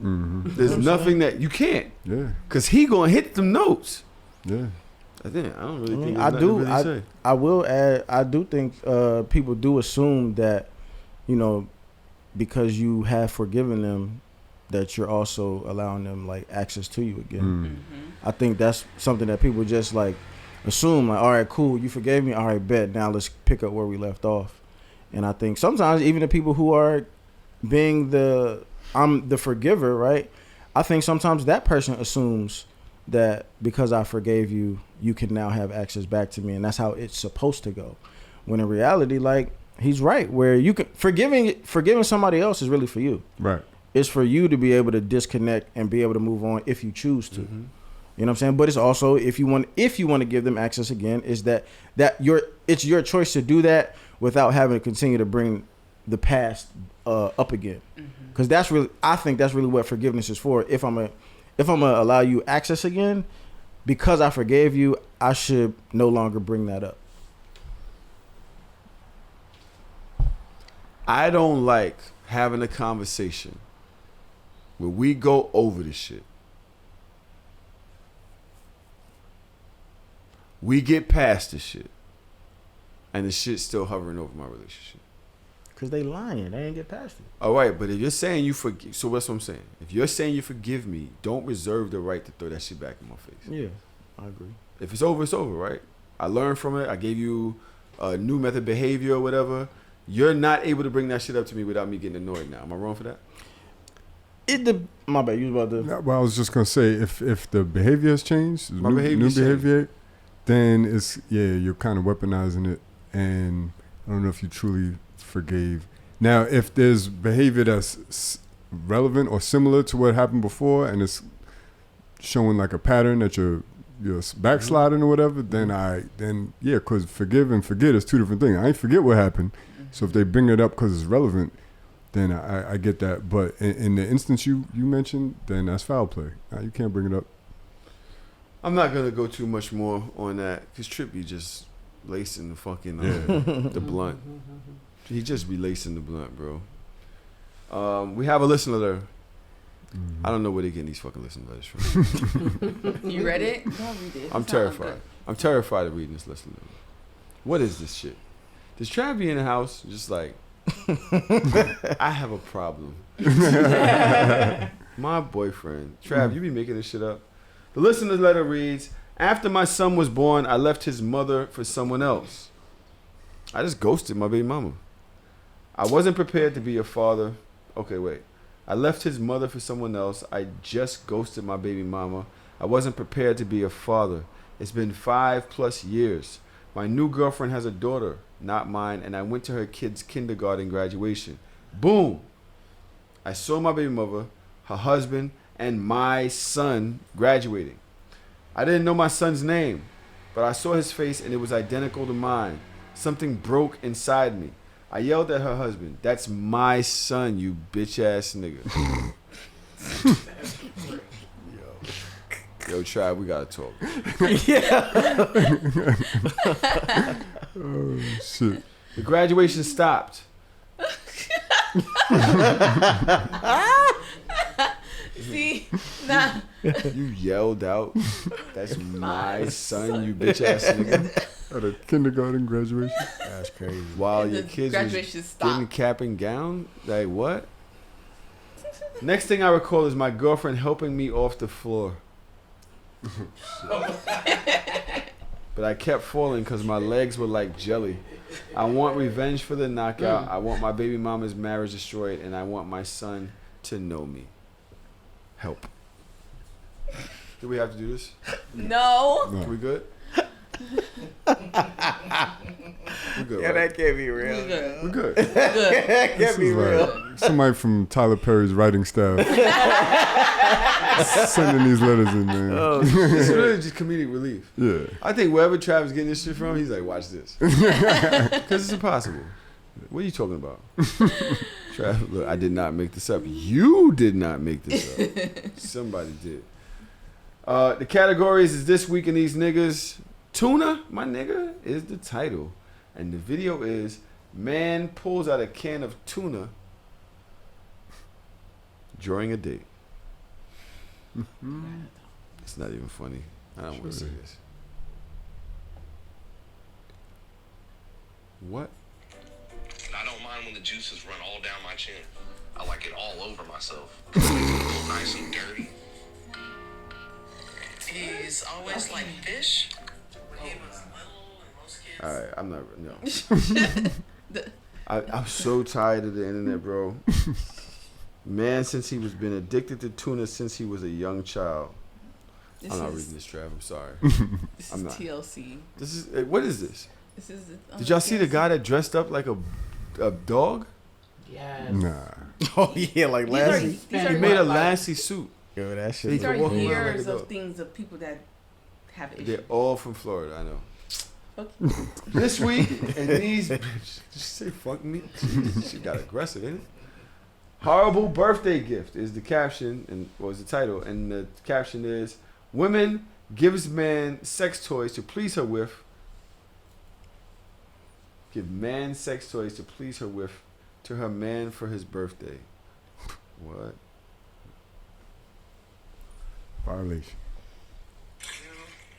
D: Mm-hmm.
A: There's nothing that you can't.
D: Yeah.
A: Cause he gonna hit them notes.
D: Yeah.
A: I don't really think
C: I
A: there's
C: do.
A: nothing to really say.
C: I will add. I do think people do assume that, because you have forgiven them, that you're also allowing them like access to you again.
B: Mm-hmm.
C: I think that's something that people just like assume. Like, all right, cool, you forgave me. All right, bet. Now let's pick up where we left off. And I think sometimes even the people who are being I'm the forgiver, right? I think sometimes that person assumes that because I forgave you, you can now have access back to me, and that's how it's supposed to go. When in reality, like, he's right, where you can forgiving somebody else is really for you.
D: Right.
C: It's for you to be able to disconnect and be able to move on if you choose to.
A: Mm-hmm.
C: You know what I'm saying? But it's also if you want to give them access again, is that it's your choice to do that without having to continue to bring the past up again. Because I think that's really what forgiveness is for. If I'm gonna allow you access again, because I forgave you, I should no longer bring that up.
A: I don't like having a conversation where we go over the shit. We get past the shit, and the shit's still hovering over my relationship.
C: Because they lying. They ain't get past it.
A: All right, but if you're saying you forgive, so that's what I'm saying. If you're saying you forgive me, don't reserve the right to throw that shit back in my face.
C: Yeah, I agree.
A: If it's over, right? I learned from it. I gave you a new method of behavior or whatever. You're not able to bring that shit up to me without me getting annoyed now. Am I wrong for that?
C: My bad. You was about to.
D: No, well, I was just gonna say if the behavior has changed, new behavior, then it's you're kind of weaponizing it, and I don't know if you truly forgave. Now, if there's behavior that's relevant or similar to what happened before, and it's showing like a pattern that you're backsliding or whatever, then because forgive and forget is two different things. I ain't forget what happened, so if they bring it up because it's relevant, then I get that. But in the instance you mentioned, then that's foul play. You can't bring it up.
A: I'm not gonna go too much more on that because Trip be just lacing the fucking the blunt. He just be lacing the blunt, bro. We have a listener letter. I don't know where they're getting these fucking listener letters from.
E: You read it?
B: No, we did.
A: I'm terrified. I'm terrified of reading this listener letter. What is this shit? Does Trav be in the house just like, I have a problem. My boyfriend. Trav, you be making this shit up. The listener's letter reads, after my son was born, I left his mother for someone else. I just ghosted my baby mama. I wasn't prepared to be a father. Okay, wait. I left his mother for someone else. I just ghosted my baby mama. I wasn't prepared to be a father. It's been 5+ years. My new girlfriend has a daughter, not mine, and I went to her kid's kindergarten graduation. Boom. I saw my baby mother, her husband, and my son graduating. I didn't know my son's name, but I saw his face and it was identical to mine. Something broke inside me. I yelled at her husband, "That's my son, you bitch ass nigga." Yo, Trav, we gotta talk.
D: Oh shit.
A: The graduation stopped.
E: See, nah.
A: You yelled out, "That's my son, you bitch ass nigga."
D: At a kindergarten graduation.
C: That's crazy.
A: While
E: And
A: your
E: the
A: kids
E: graduation
A: was
E: stopped.
A: getting cap and gown? Like what? Next thing I recall is my girlfriend helping me off the floor. But I kept falling because my legs were like jelly. I want revenge for the knockout. I want my baby mama's marriage destroyed, and I want my son to know me. Help. Do we have to do this?
E: No.
A: We good? We good,
C: Yeah,
A: right?
C: that can't be real.
E: We good.
A: We're good.
C: That can't
D: This
C: be
D: is
C: real.
D: like somebody from Tyler Perry's writing staff sending these letters in, man.
A: It's really just comedic relief.
D: Yeah.
A: I think wherever Travis getting this shit from, he's like, watch this. Because it's impossible. What are you talking about? Travis, look, I did not make this up. You did not make this up. Somebody did. The categories is This Week in These Niggas. Tuna, my nigga, is the title. And the video is man pulls out a can of tuna during a date. It's not even funny. I don't want to say this. What?
M: I don't mind when the juices run all down my chin. I like it all over myself. Nice and dirty.
I: He's always like fish.
A: Alright, I'm not. No. I'm so tired of the internet, bro. Man, since he was been addicted to tuna since he was a young child. I'm not reading this, Trav. I'm sorry.
E: This
A: I'm
E: is
A: not.
E: TLC.
A: This is what is this?
E: This is.
A: Did y'all see the guy that dressed up like a dog?
B: Yes.
D: Nah.
C: Oh yeah, like Lassie.
B: These are
A: He made a Lassie suit.
C: Yo, that shit.
E: These are
A: walk around
E: years
A: like a
E: of things of people that have issues.
A: They're all from Florida, I know.
E: Fuck you.
A: This week, and these... Just say fuck me. She got aggressive, ain't it? Horrible birthday gift is the caption, and was the title, and the caption is, women gives man sex toys to please her with. Give man sex toys to please her with to her man for his birthday. What?
D: Violation.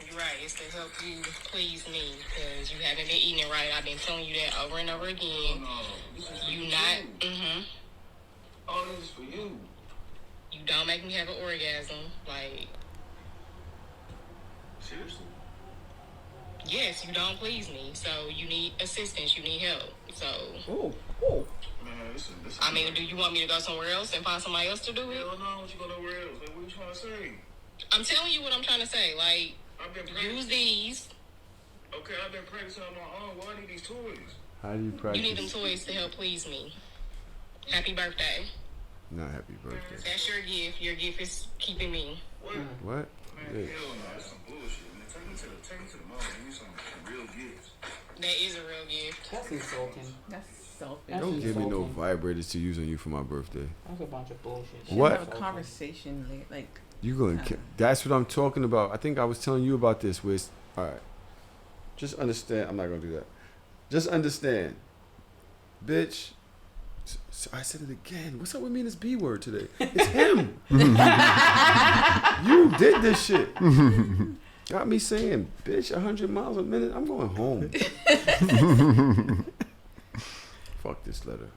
K: You're right. It's to help you please me because you haven't been eating it right. I've been telling you that over and over again. You not.
M: All this is for you.
K: You don't make me have an orgasm. Like,
M: Seriously?
K: yes, you don't please me. So you need assistance. You need help. So.
M: Man, listen.
K: I mean, do you want me to go somewhere else and find somebody else to do it?
M: Hell no, you go nowhere else. Like, what you trying to say?
K: I'm telling you what I'm trying to say. Like,
M: I've been
K: use these.
M: Okay, I've been practicing on my own. Why I need these toys?
A: How do you practice?
K: You need them toys to help please me. Happy birthday.
A: Not happy birthday.
K: That's your gift. Your gift is keeping me.
M: What?
A: What?
M: Man,
A: Yeah.
M: hell no. That's some bullshit. Man, take me to the mall. Give me some real gifts.
K: That is a real gift.
B: That's insulting.
E: That's selfish.
B: That's
A: Don't give me no
B: insulting.
A: vibrators to use on you for my birthday.
B: That's a bunch of bullshit.
E: Should
A: What?
E: have a conversation like
A: You gonna? That's what I'm talking about. I think I was telling you about this. With all right, just understand. I'm not gonna do that. Just understand, bitch. So I said it again. What's up with me and this B word today? It's him. You did this shit. Got me saying, bitch, 100 miles a minute. I'm going home. Fuck this letter.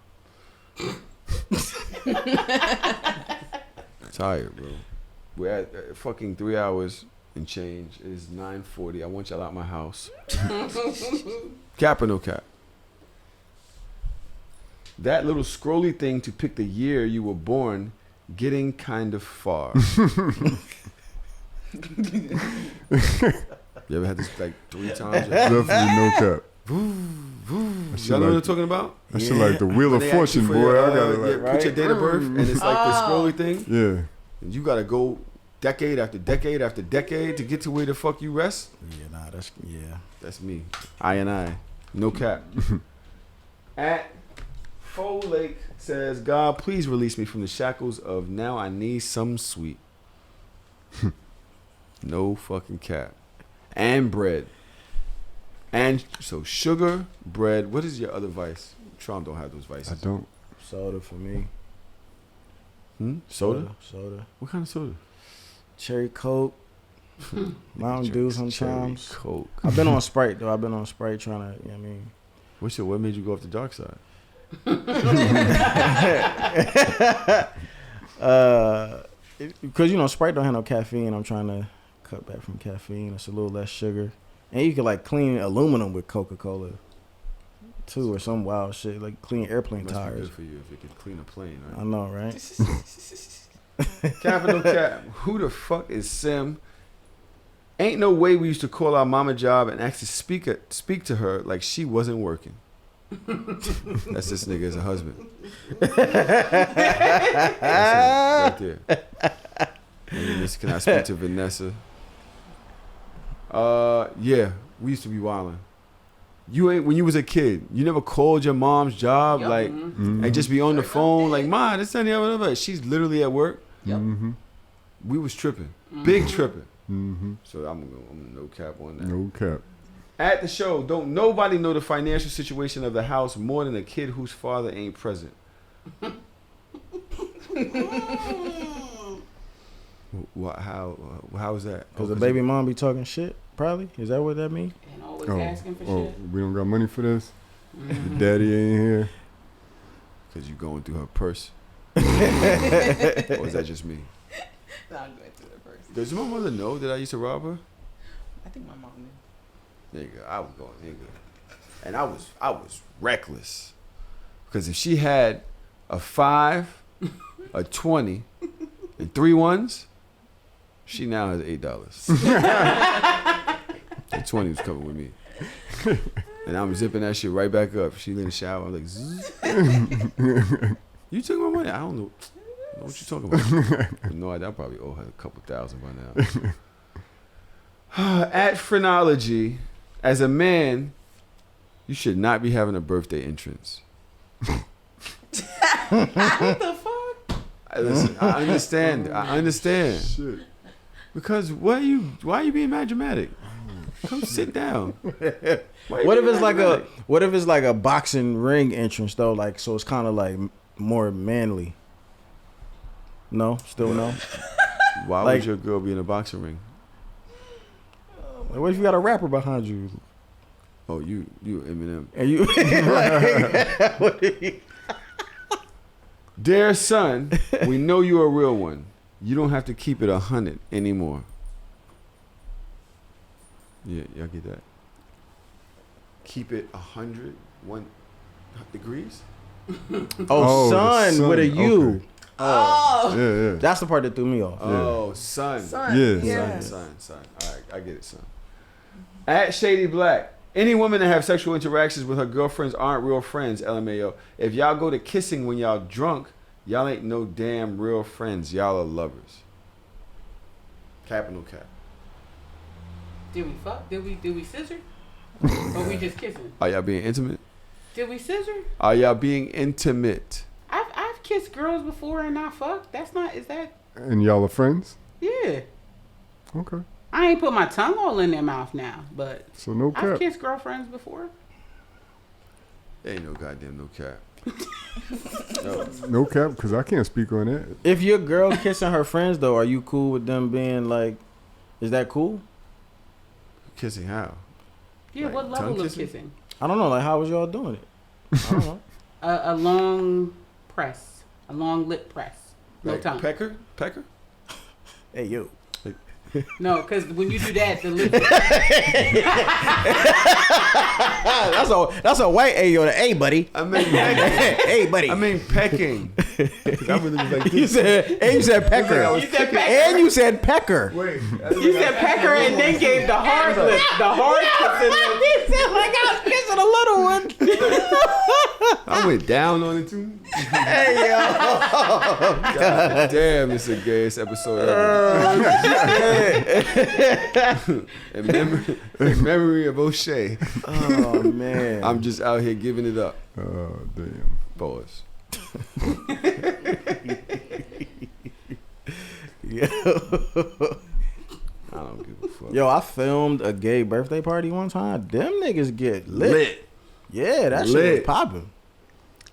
A: Tired, bro. We're at fucking 3 hours and change. It is 9:40. I want y'all out my house. Cap or no cap? That little scrolly thing to pick the year you were born, getting kind of far. You ever had this like 3 times?
D: Definitely no cap.
A: Y'all know what I'm talking about?
D: That shit like the Wheel
A: When
D: of
A: they ask
D: Fortune,
A: you for
D: boy.
A: your,
D: I got it like,
A: put your date of birth, and it's like the scrolly thing.
D: Yeah.
A: And you gotta go decade after decade after decade to get to where the fuck you rest.
C: Yeah, nah,
A: That's me. I. No cap. At Faux Lake says, God, please release me from the shackles of now I need some sweet. No fucking cap. And bread. And so sugar, bread. What is your other vice? Trump don't have those vices.
D: I don't.
C: Soda for me.
A: Soda?
C: Soda.
A: What kind of soda?
C: Cherry Coke. Mountain Dew sometimes.
A: Cherry Coke.
C: I've been on Sprite though. I've been on Sprite trying to, you know what I mean?
A: What made you go off the dark side?
C: Because you know Sprite don't have no caffeine. I'm trying to cut back from caffeine. It's a little less sugar, and you can like clean aluminum with Coca-Cola too, or some wild shit like clean airplane
A: Must be
C: tires.
A: good for you if it could clean a plane, right?
C: I know, right?
A: Capital cap. Who the fuck is Sim? Ain't no way we used to call our mama job and ask to speak to her like she wasn't working. That's this nigga as a husband. That's it, right there. And can I speak to Vanessa? Yeah, we used to be wilding. You ain't when you was a kid. You never called your mom's job like and just be on the phone like, Ma, this and whatever. She's literally at work.
B: Yep.
A: We was tripping, big tripping. So I'm no cap on that.
D: No cap.
A: At the show, don't nobody know the financial situation of the house more than a kid whose father ain't present. How is that?
C: Because the baby mom be talking shit. Probably is that what that mean?
B: And always asking for shit.
D: We don't got money for this. The daddy ain't here.
A: Because you going through her purse. Or is that just me?
E: No, I'm going through the first.
A: Does my mother know that I used to rob her?
E: I think my mom knew.
A: Nigga, I was going, nigga. And I was reckless. Because if she had a 5, a 20, and 3 ones, she now has $8. The 20 was coming with me. And I'm zipping that shit right back up. She in the shower. I'm like, zzz. You took my money? I don't know. know what you talking about. No idea. I probably owe her a couple thousand by now. At Phrenology, as a man, you should not be having a birthday entrance.
B: What the fuck?
A: Listen, I understand.
D: Shit.
A: Because why are you being mad dramatic? Come sit down.
C: What if it's like a boxing ring entrance though? Like, so it's kind of like more manly. No, still no.
A: Why
C: Like-
A: would your girl be in a boxing ring?
C: Like, what if you got a rapper behind you?
A: Oh, you Eminem.
C: And you, like, what if you-
A: Dear son, we know you're a real one. You don't have to keep it 100 anymore. Yeah, y'all get that? Keep it 101 degrees?
C: Oh,
D: the
C: son, with a U.
D: Okay. Yeah.
C: That's the part that threw me off.
A: Oh, son.
D: Yeah.
A: Son. All right, I get it, son. At Shady Black. Any woman that have sexual interactions with her girlfriends aren't real friends, LMAO. If y'all go to kissing when y'all drunk, y'all ain't no damn real friends. Y'all are lovers. Cap or no cap?
B: Did we fuck? Did we scissor? Or we just kissing?
A: Are y'all being intimate?
B: Did we scissor?
A: Are y'all being intimate?
B: I've kissed girls before and not fucked. That's not. Is that?
D: And y'all are friends?
B: Yeah.
D: Okay.
B: I ain't put my tongue all in their mouth now, but
D: So no cap.
B: I've kissed girlfriends before.
A: Ain't no goddamn no cap.
D: No cap, because I can't speak on that.
C: If your girl kissing her friends though, are you cool with them being like? Is that cool?
A: Kissing how?
B: Yeah.
A: Like
B: What level
A: tongue
B: of
A: kissing?
C: I don't know. Like, how was y'all doing it? I don't know.
B: A long press, a long lip press, no
A: Like
B: tongue.
A: Pecker?
C: Hey yo.
B: No, because when you do that, the lip.
C: That's a white A or the A, buddy.
A: I mean pecking.
C: Hey, buddy.
A: I mean pecking. 'Cause I really was like
C: You
A: this.
C: said pecker.
B: You said pecker.
C: And you said pecker.
A: Wait.
B: You said pecker and then gave the hard lip, the hard kissing lip.
C: He said like I was kissing a little one.
A: I went down on it too.
C: Hey yo.
A: God damn, it's the gayest episode ever. in memory of Oshae.
C: Oh man.
A: I'm just out here giving it up.
D: Oh, damn.
A: Boys. I don't give a fuck.
C: Yo, I filmed a gay birthday party one time. Them niggas get lit. Yeah, that shit was
A: Lit.
C: popping.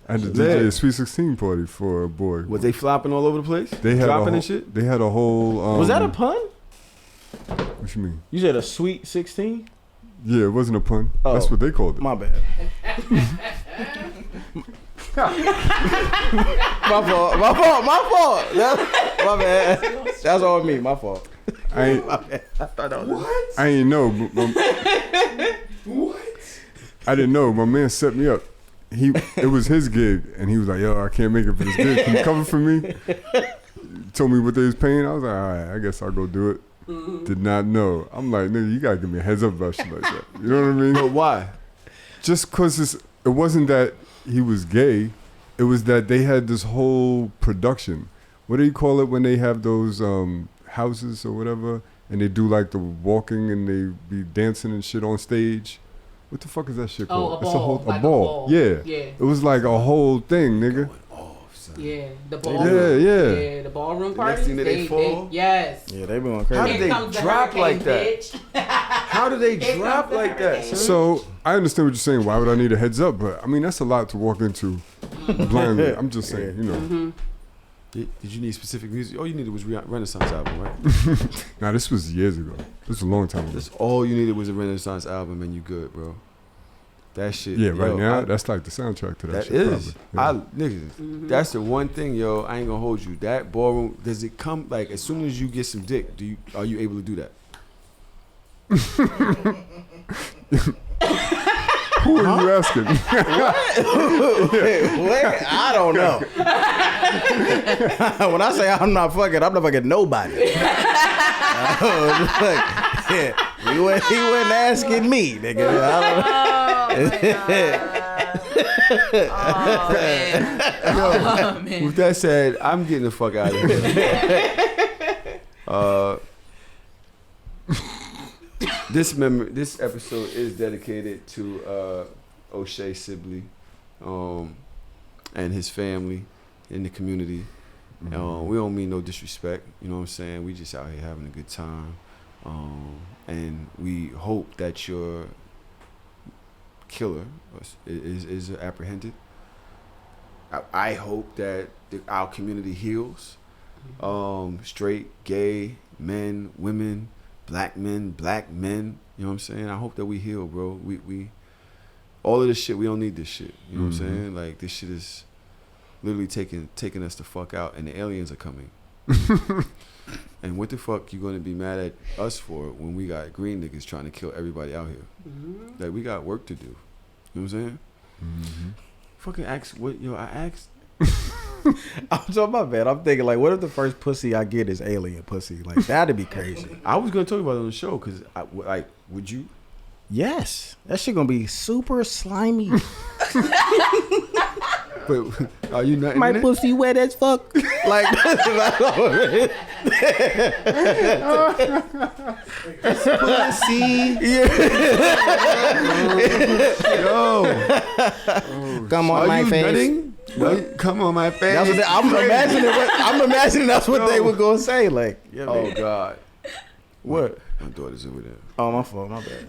D: I had to
A: Lit.
D: DJ a Sweet 16 party for a boy.
A: Was they flopping all over the place?
D: They had
A: dropping
D: a whole,
A: and shit?
D: They had a whole.
C: Was that a pun?
D: What you mean?
C: You said a sweet 16?
D: Yeah, it wasn't a pun.
C: Oh.
D: That's what they called it.
C: My bad. My fault. My bad. That's all me. My fault.
D: I
C: thought that was
D: I ain't know. But
A: What?
D: I didn't know. My man set me up. It was his gig, and he was like, "Yo, I can't make it for this gig. Can you cover for me?" Told me what they was paying. I was like, "All right, I guess I'll go do it." Did not know. I'm like, "Nigga, you gotta give me a heads up about shit like that." You know what I mean?
A: But why?
D: Just cause it wasn't that he was gay. It was that they had this whole production. What do you call it when they have those houses or whatever, and they do like the walking and they be dancing and shit on stage? What the fuck is that shit called?
B: Oh, a ball.
D: Yeah.
B: Yeah.
D: It was like a whole thing, nigga.
B: Yeah, the ballroom.
D: Yeah.
B: The ballroom
A: Next
B: parties.
A: thing that they fall?
B: Yes.
C: Yeah, they been going crazy.
A: How did
B: Here
A: they
B: comes the
A: drop like
B: hurricane,
A: that?
B: bitch.
A: How do they
B: Here
A: drop
B: comes the
A: like that?
B: hurricane.
D: So I understand what you're saying. Why would I need a heads up? But I mean, that's a lot to walk into blindly. I'm just saying, you know.
B: Mm-hmm.
A: Did you need specific music? All you needed was Renaissance album, right?
D: Now this was years ago. This was a long time ago.
A: That's all you needed was a Renaissance album, and you good, bro. That shit.
D: Yeah, right
A: yo,
D: now that's like the soundtrack to that.
A: That
D: shit.
A: is.
D: Probably.
B: Mm-hmm.
A: That's the one thing, yo. I ain't gonna hold you. That ballroom, does it come like as soon as you get some dick? Are you able to do that?
D: Who are you asking?
C: Wait, I don't know. When I say I'm not fucking nobody. He wasn't asking me, nigga.
E: Oh my God.
A: man. With that said, I'm getting the fuck out of here. This episode is dedicated to Oshae Sibley and his family in the community. We don't mean no disrespect, you know what I'm saying? We just out here having a good time. And we hope that your killer is apprehended. I hope that our community heals. Straight, gay, men, women, black men, you know what I'm saying? I hope that we heal, bro. We all of this shit, we don't need this shit. You know what I'm saying? Like, this shit is literally taking us the fuck out, and the aliens are coming. And what the fuck you gonna be mad at us for when we got green niggas trying to kill everybody out here? Like, we got work to do. You know what I'm saying? Fucking ask what I asked.
C: I'm talking about bad. I'm thinking, like, what if the first pussy I get is alien pussy? Like, that'd be crazy.
A: I was gonna talk about it on the show because, like, would you?
C: Yes, that shit gonna be super slimy.
A: But are you not?
C: My pussy wet as fuck. Like, pussy. Come on my face.
A: Come on my face.
C: That's what I'm imagining that's what they were gonna say. Like,
A: oh God.
C: What?
A: My daughter's over there.
C: Oh, my fault. My bad.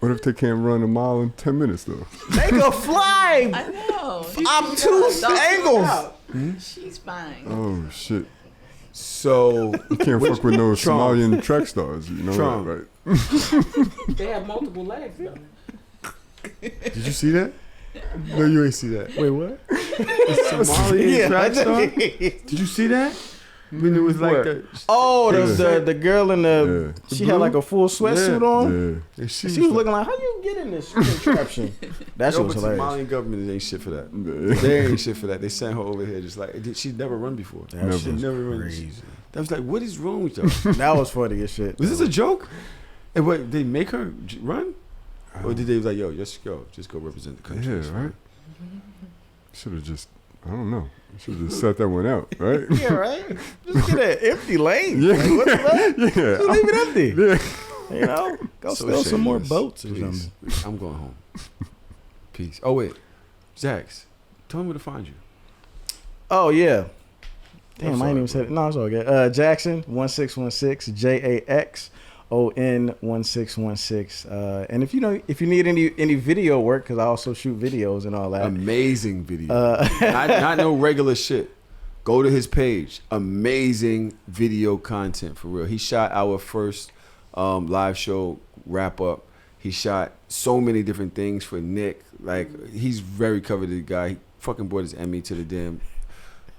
D: What if they can't run a mile in 10 minutes though?
C: They can fly.
E: I know.
C: Obtuse angles.
E: She's fine.
D: Oh shit.
A: So
D: you can't fuck with no Somalian track stars, you know that, right?
B: They have multiple legs though.
A: Did you see that? No, you ain't see that.
C: Wait, what?
A: Somalian track star? Did you see that? When it was like the
C: girl in the she had like a full sweatsuit on.
A: Yeah.
C: She was looking like, how you get in this contraption? That shit was hilarious.
A: The Somalian government ain't shit for that. They ain't shit for that. They sent her over here just like she'd never run before. She never run. Crazy. That was like, what is wrong with y'all?
C: That was funny as shit.
A: Was this a joke? And what, they make her run? Or did they like, just go represent the country?
D: Yeah, right. Should have just, I don't know. Should have just set that one out, right?
C: Yeah, right. Just get an empty lane.
D: Yeah,
C: like, what the fuck?
D: Yeah.
C: Just leave it empty.
D: Yeah.
C: You know, go steal some more boats or something.
A: I'm going home. Peace. Oh wait, Zax, tell me where to find you.
C: Oh yeah. Damn, I ain't even said it. No, it's all good. Jackson 1616 JAXON1616. And if you need any video work, because I also shoot videos and all that.
A: Amazing video. Not no regular shit. Go to his page. Amazing video content for real. He shot our first live show wrap up. He shot so many different things for Nick. Like, he's very coveted guy. He fucking brought his Emmy to the damn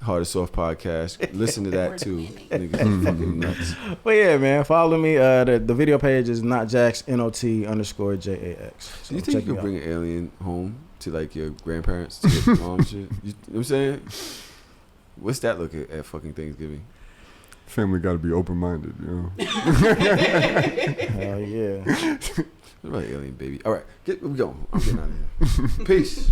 A: Hard or Soft podcast. Listen to that too. Niggas fucking nuts.
C: But yeah, man, follow me. The video page is notjax NOT_JAX. So
A: do you think you could bring an alien home to like your grandparents to get mom shit? You know what I'm saying? What's that look at fucking Thanksgiving?
D: Family got to be open-minded, you know.
C: Hell yeah.
A: What about alien baby? All right, we going. I'm getting out of here. Peace.